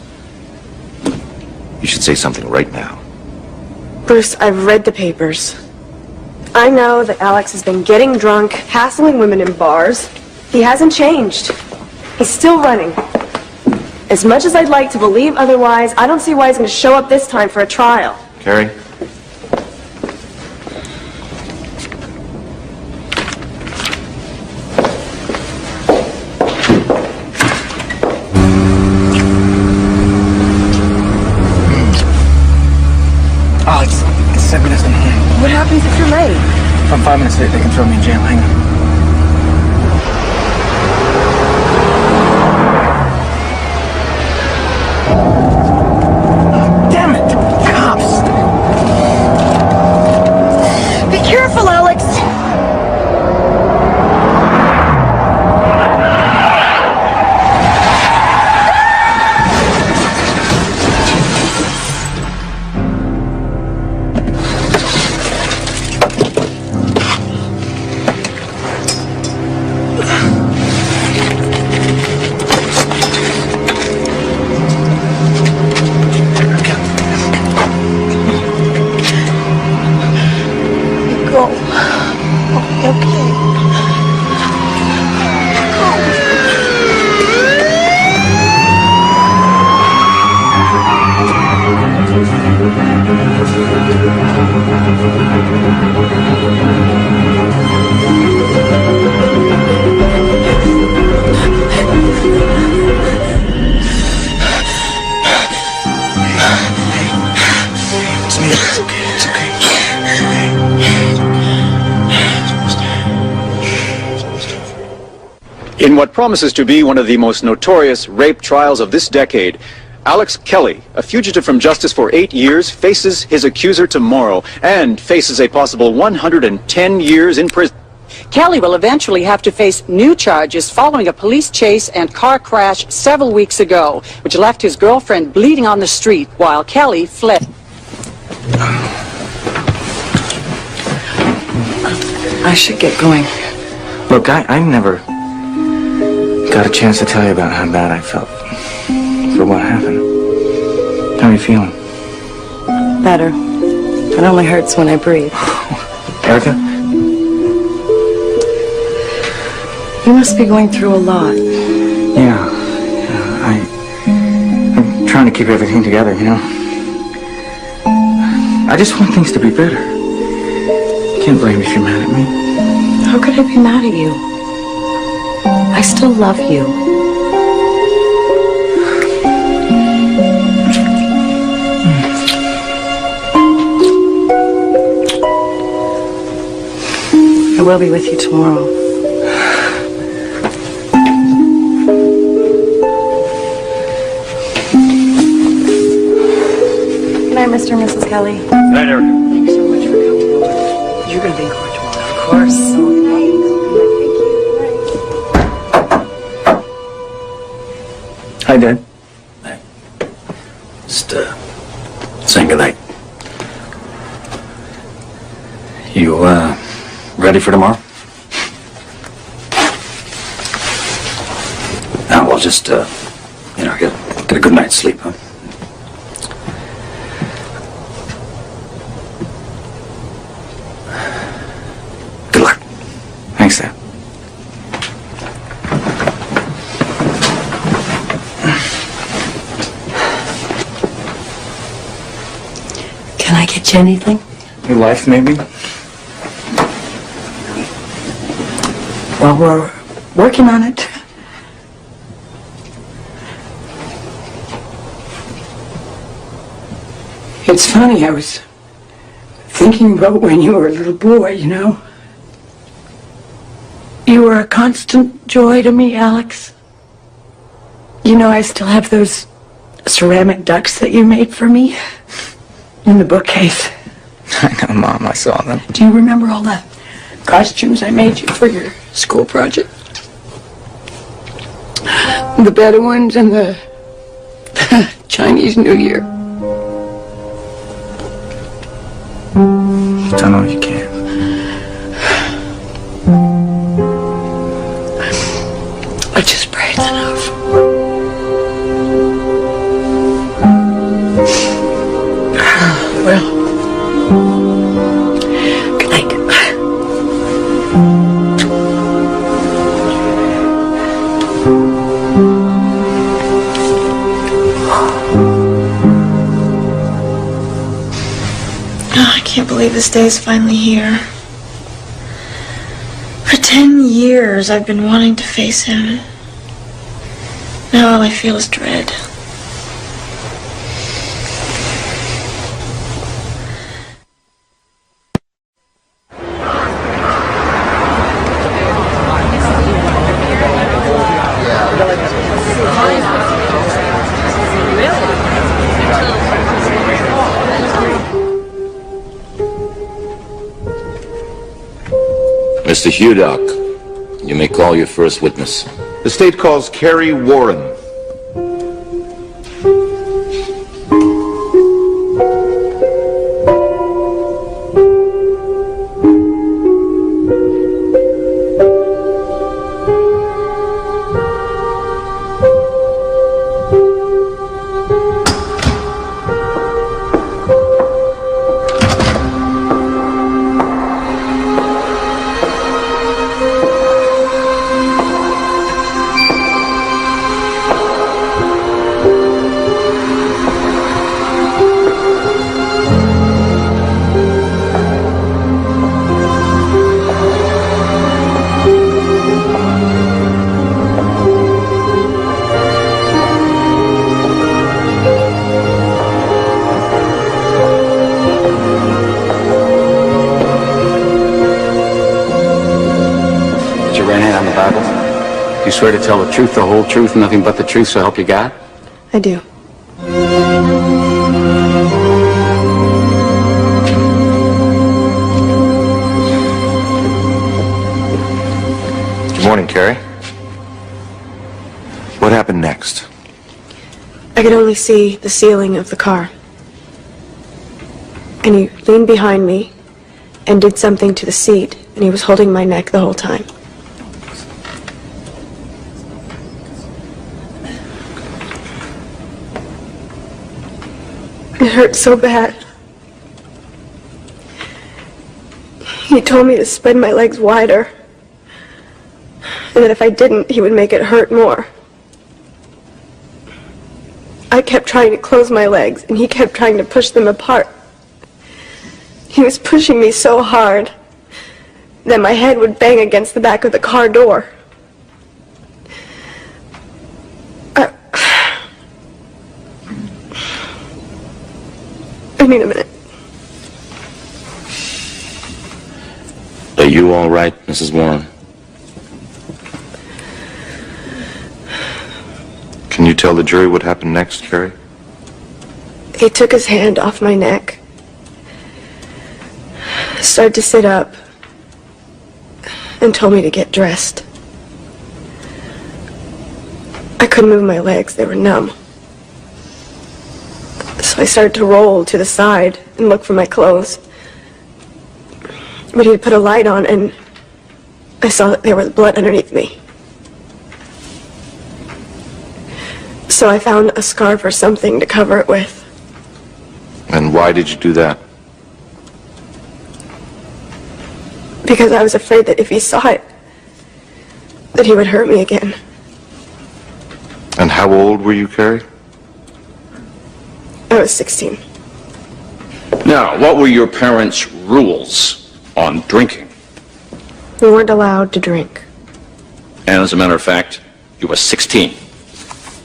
you should say something right now. Bruce, I've read the papers. I know that Alex has been getting drunk, hassling women in bars. He hasn't changed. He's still running. As much as I'd like to believe otherwise, I don't see why he's going to show up this time for a trial. Carrie? Alex, it's 7 minutes in hand. What happens if you're late? If I'm 5 minutes late, they can throw me in jail. Hang on. Damn it! Cops! Be careful, Alex! In what promises to be one of the most notorious rape trials of this decade, Alex Kelly, a fugitive from justice for 8 years, faces his accuser tomorrow and faces a possible 110 years in prison. Kelly will eventually have to face new charges following a police chase and car crash several weeks ago, which left his girlfriend bleeding on the street while Kelly fled. I should get going. Look, I never got a chance to tell you about how bad I felt for what happened. How are you feeling? Better. It only hurts when I breathe. Erica? You must be going through a lot. Yeah. I'm trying to keep everything together, you know? I just want things to be better. You can't blame me if you're mad at me. How could I be mad at you? I still love you. I will be with you tomorrow. Good night, Mr. and Mrs. Kelly. Good night, Erica. Thanks so much for coming over. You're going to be in court tomorrow. Of course. Hi, Dad. Just, saying goodnight. You, ready for tomorrow? Now, we'll just, get a good night's sleep, huh? Good luck. Thanks, Dad. Can I get you anything? Your life, maybe? Well, we're working on it. It's funny, I was thinking about when you were a little boy, you know. were a constant joy to me, Alex. You know, I still have those ceramic ducks that you made for me in the bookcase. I know, Mom. I saw them. Do you remember all the costumes I made you for your school project? The Bedouins and the Chinese New Year. Don't know if you can. I just pray it's enough. Well, good night. I can't believe this day is finally here. For 10 years I've been wanting to face him. Now all I feel is dread. Mr. Hudock, you may call your first witness. The state calls Carrie Warren. You swear to tell the truth, the whole truth, and nothing but the truth, so help you God? I do. Good morning, Carrie. What happened next? I could only see the ceiling of the car. And he leaned behind me and did something to the seat, and he was holding my neck the whole time. It hurt so bad. He told me to spread my legs wider, and that if I didn't, he would make it hurt more. I kept trying to close my legs, and he kept trying to push them apart. He was pushing me so hard that my head would bang against the back of the car door. I need a minute. Are you all right, Mrs. Warren? Can you tell the jury what happened next, Carrie? He took his hand off my neck, started to sit up, and told me to get dressed. I couldn't move my legs, they were numb. So I started to roll to the side and look for my clothes. But he had put a light on, and I saw that there was blood underneath me. So I found a scarf or something to cover it with. And why did you do that? Because I was afraid that if he saw it, that he would hurt me again. And how old were you, Carrie? I was 16. Now, what were your parents' rules on drinking? We weren't allowed to drink. And as a matter of fact, you were 16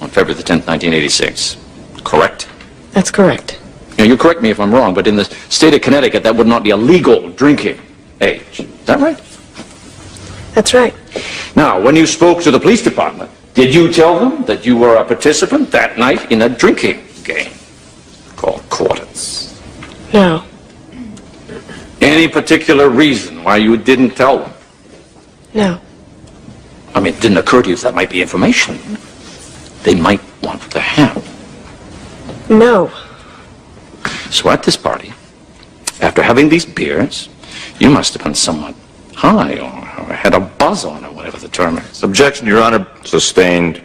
on February the 10th, 1986. Correct? That's correct. Now, you correct me if I'm wrong, but in the state of Connecticut, that would not be a legal drinking age. Is that right? That's right. Now, when you spoke to the police department, did you tell them that you were a participant that night in a drinking game called quarters? No. Any particular reason why you didn't tell them? No. I mean, it didn't occur to you that might be information they might want to have. No. So at this party, after having these beers, you must have been somewhat high or had a buzz on or whatever the term is. Objection, Your Honor. Sustained.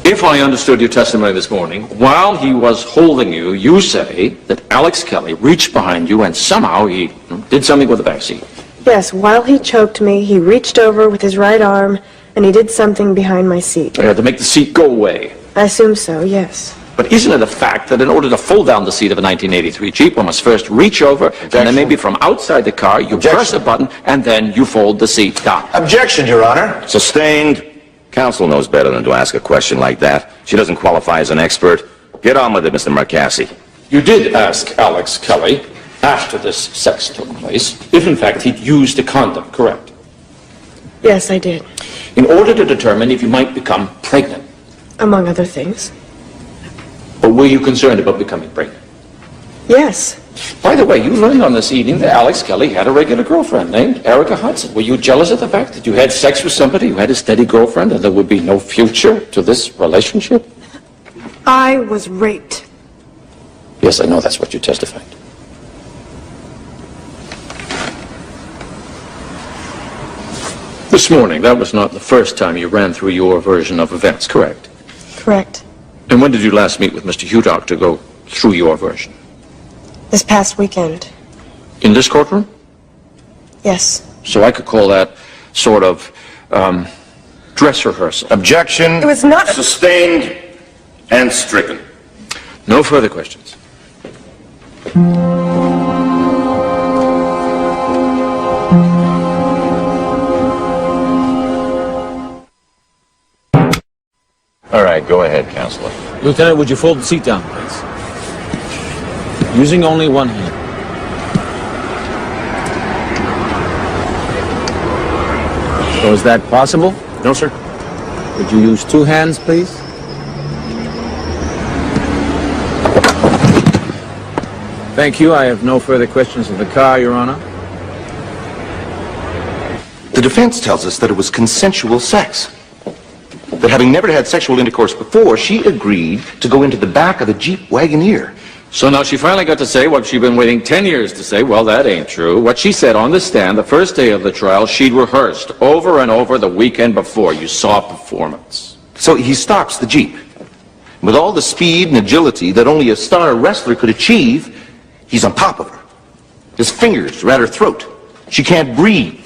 If I understood your testimony this morning, while he was holding you, you say that Alex Kelly reached behind you and somehow he did something with the backseat. Yes, while he choked me, he reached over with his right arm and he did something behind my seat. To make the seat go away. I assume so, yes. But isn't it a fact that in order to fold down the seat of a 1983 Jeep, one must first reach over, and then maybe from outside the car, you press a button, and then you fold the seat down? Objection, Your Honor. Sustained. Counsel knows better than to ask a question like that. She doesn't qualify as an expert. Get on with it, Mr. Marcassi. You did ask Alex Kelly, after this sex took place, if in fact he'd used a condom, correct? Yes, I did. In order to determine if you might become pregnant. Among other things. But were you concerned about becoming pregnant? Yes. By the way, you learned on this evening that Alex Kelly had a regular girlfriend named Erica Hudson. Were you jealous of the fact that you had sex with somebody who had a steady girlfriend and there would be no future to this relationship? I was raped. Yes, I know that's what you testified. This morning, that was not the first time you ran through your version of events, correct? Correct. And when did you last meet with Mr. Hudock to go through your version? This past weekend. In this courtroom? Yes. So I could call that sort of dress rehearsal. Objection. It was not sustained and stricken. No further questions. All right, go ahead, Counselor. Lieutenant, would you fold the seat down, please? Using only one hand. So is that possible? No, sir. Would you use two hands, please? Thank you. I have no further questions of the car, Your Honor. The defense tells us that it was consensual sex. That having never had sexual intercourse before, she agreed to go into the back of the Jeep Wagoneer. So now she finally got to say what she'd been waiting 10 years to say. Well, that ain't true. What she said on the stand the first day of the trial, she'd rehearsed over and over the weekend before. You saw a performance. So he stops the Jeep. With all the speed and agility that only a star wrestler could achieve, he's on top of her. His fingers are at her throat. She can't breathe.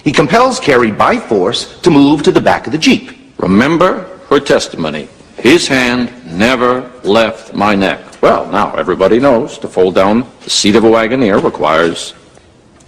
He compels Carrie by force to move to the back of the Jeep. Remember her testimony. His hand never left my neck. Well, now everybody knows to fold down the seat of a Wagoneer requires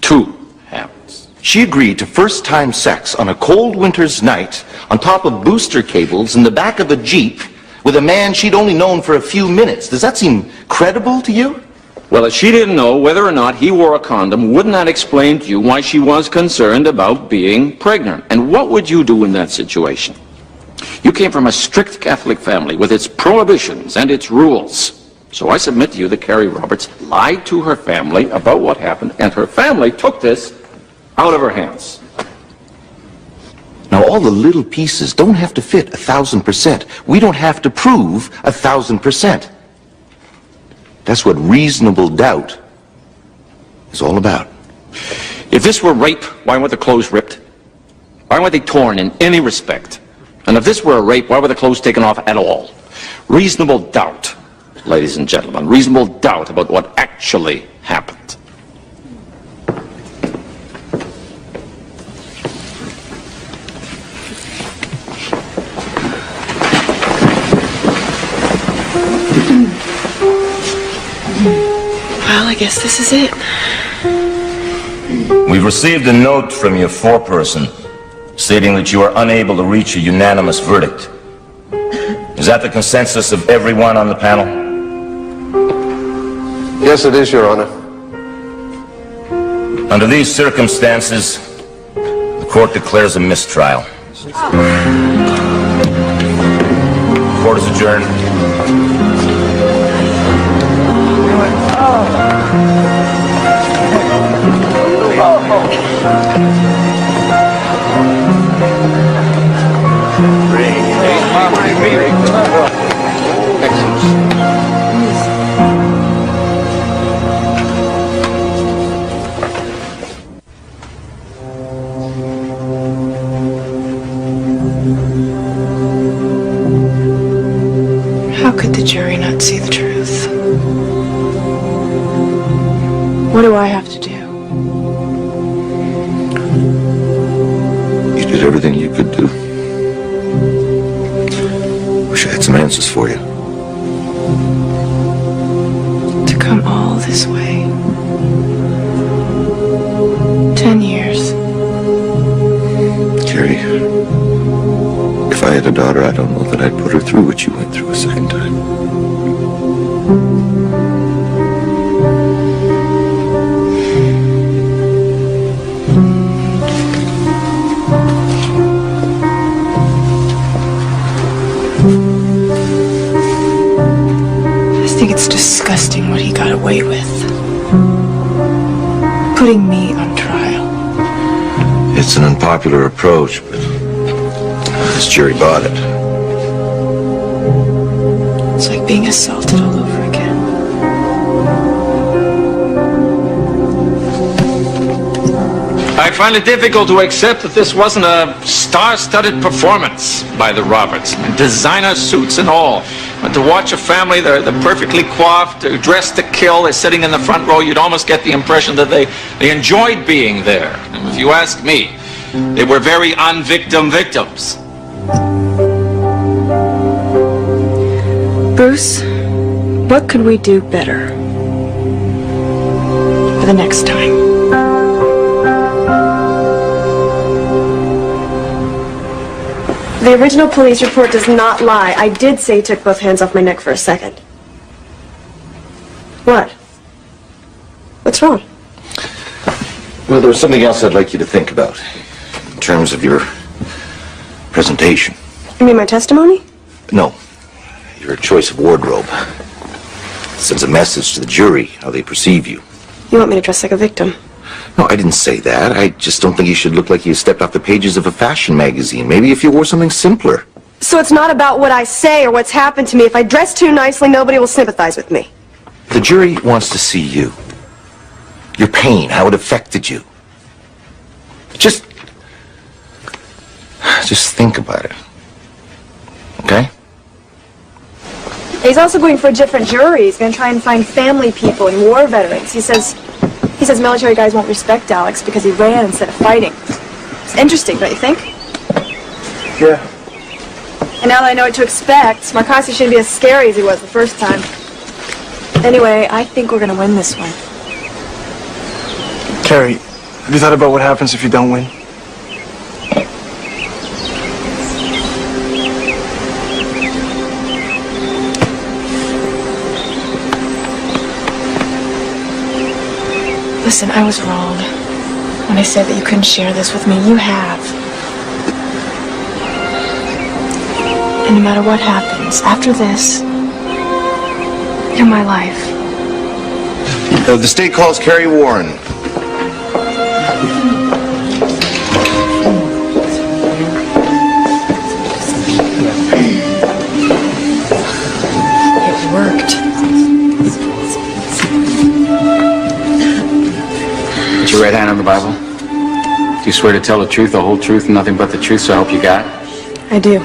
two hands. She agreed to first-time sex on a cold winter's night on top of booster cables in the back of a Jeep with a man she'd only known for a few minutes. Does that seem credible to you? Well, if she didn't know whether or not he wore a condom, wouldn't that explain to you why she was concerned about being pregnant? And what would you do in that situation? You came from a strict Catholic family with its prohibitions and its rules. So I submit to you that Carrie Roberts lied to her family about what happened, and her family took this out of her hands. Now, all the little pieces don't have to fit 1,000%. We don't have to prove 1,000%. That's what reasonable doubt is all about. If this were rape, why weren't the clothes ripped? Why weren't they torn in any respect? And if this were a rape, why were the clothes taken off at all? Reasonable doubt, ladies and gentlemen, reasonable doubt about what actually happened. Well, I guess this is it. We've received a note from your foreperson stating that you are unable to reach a unanimous verdict. Is that the consensus of everyone on the panel? Yes, it is, Your Honor. Under these circumstances, the court declares a mistrial. Court is adjourned. How could the jury not see the truth? What do I have to do? You did everything you could do. Wish I had some answers for you. To come all this way. 10 years. Carrie, if I had a daughter, I don't know that I'd put her through what you went through a second time. I think it's disgusting what he got away with. Putting me on trial. It's an unpopular approach, but this jury bought it. It's like being assaulted all over again. I find it difficult to accept that this wasn't a star-studded performance by the Roberts. Designer suits and all. But to watch a family, they're perfectly coiffed, they're dressed to kill, they're sitting in the front row, you'd almost get the impression that they enjoyed being there. And if you ask me, they were very un-victim victims. Bruce, what could we do better for the next time? The original police report does not lie. I did say he took both hands off my neck for a second. What? What's wrong? Well, there was something else I'd like you to think about in terms of your presentation. You mean my testimony? No, your choice of wardrobe. It sends a message to the jury how they perceive you. You want me to dress like a victim? No, I didn't say that. I just don't think you should look like you stepped off the pages of a fashion magazine. Maybe if you wore something simpler. So it's not about what I say or what's happened to me. If I dress too nicely, nobody will sympathize with me. The jury wants to see you. Your pain, how it affected you. Just think about it. Okay? He's also going for a different jury. He's going to try and find family people and war veterans. He says military guys won't respect Alex because he ran instead of fighting. It's interesting, don't you think? Yeah. And now that I know what to expect, Marcosi shouldn't be as scary as he was the first time. Anyway, I think we're going to win this one. Carrie, have you thought about what happens if you don't win? Listen, I was wrong when I said that you couldn't share this with me. You have. And no matter what happens, after this, you're my life. The state calls Carrie Warren. It worked. Put your right hand on the Bible. Do you swear to tell the truth, the whole truth, and nothing but the truth, so help you God? I do.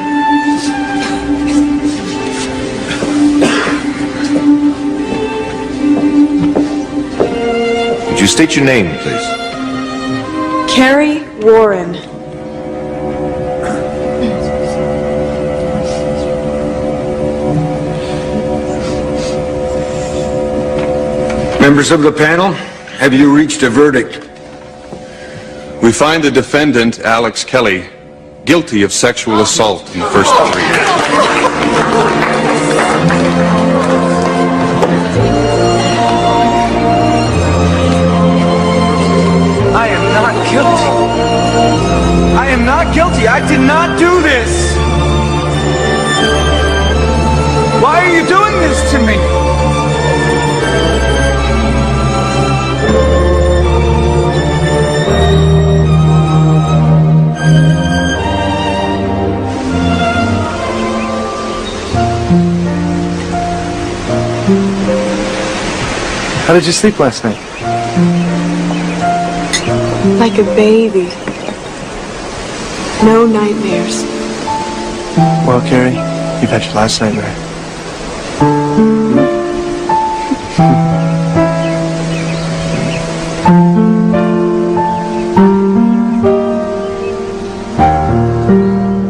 Would you state your name, please? Carrie Warren. Members of the panel, have you reached a verdict? We find the defendant, Alex Kelly, guilty of sexual assault in the first degree. How did you sleep last night? Like a baby. No nightmares. Well, Carrie, you've had your last nightmare.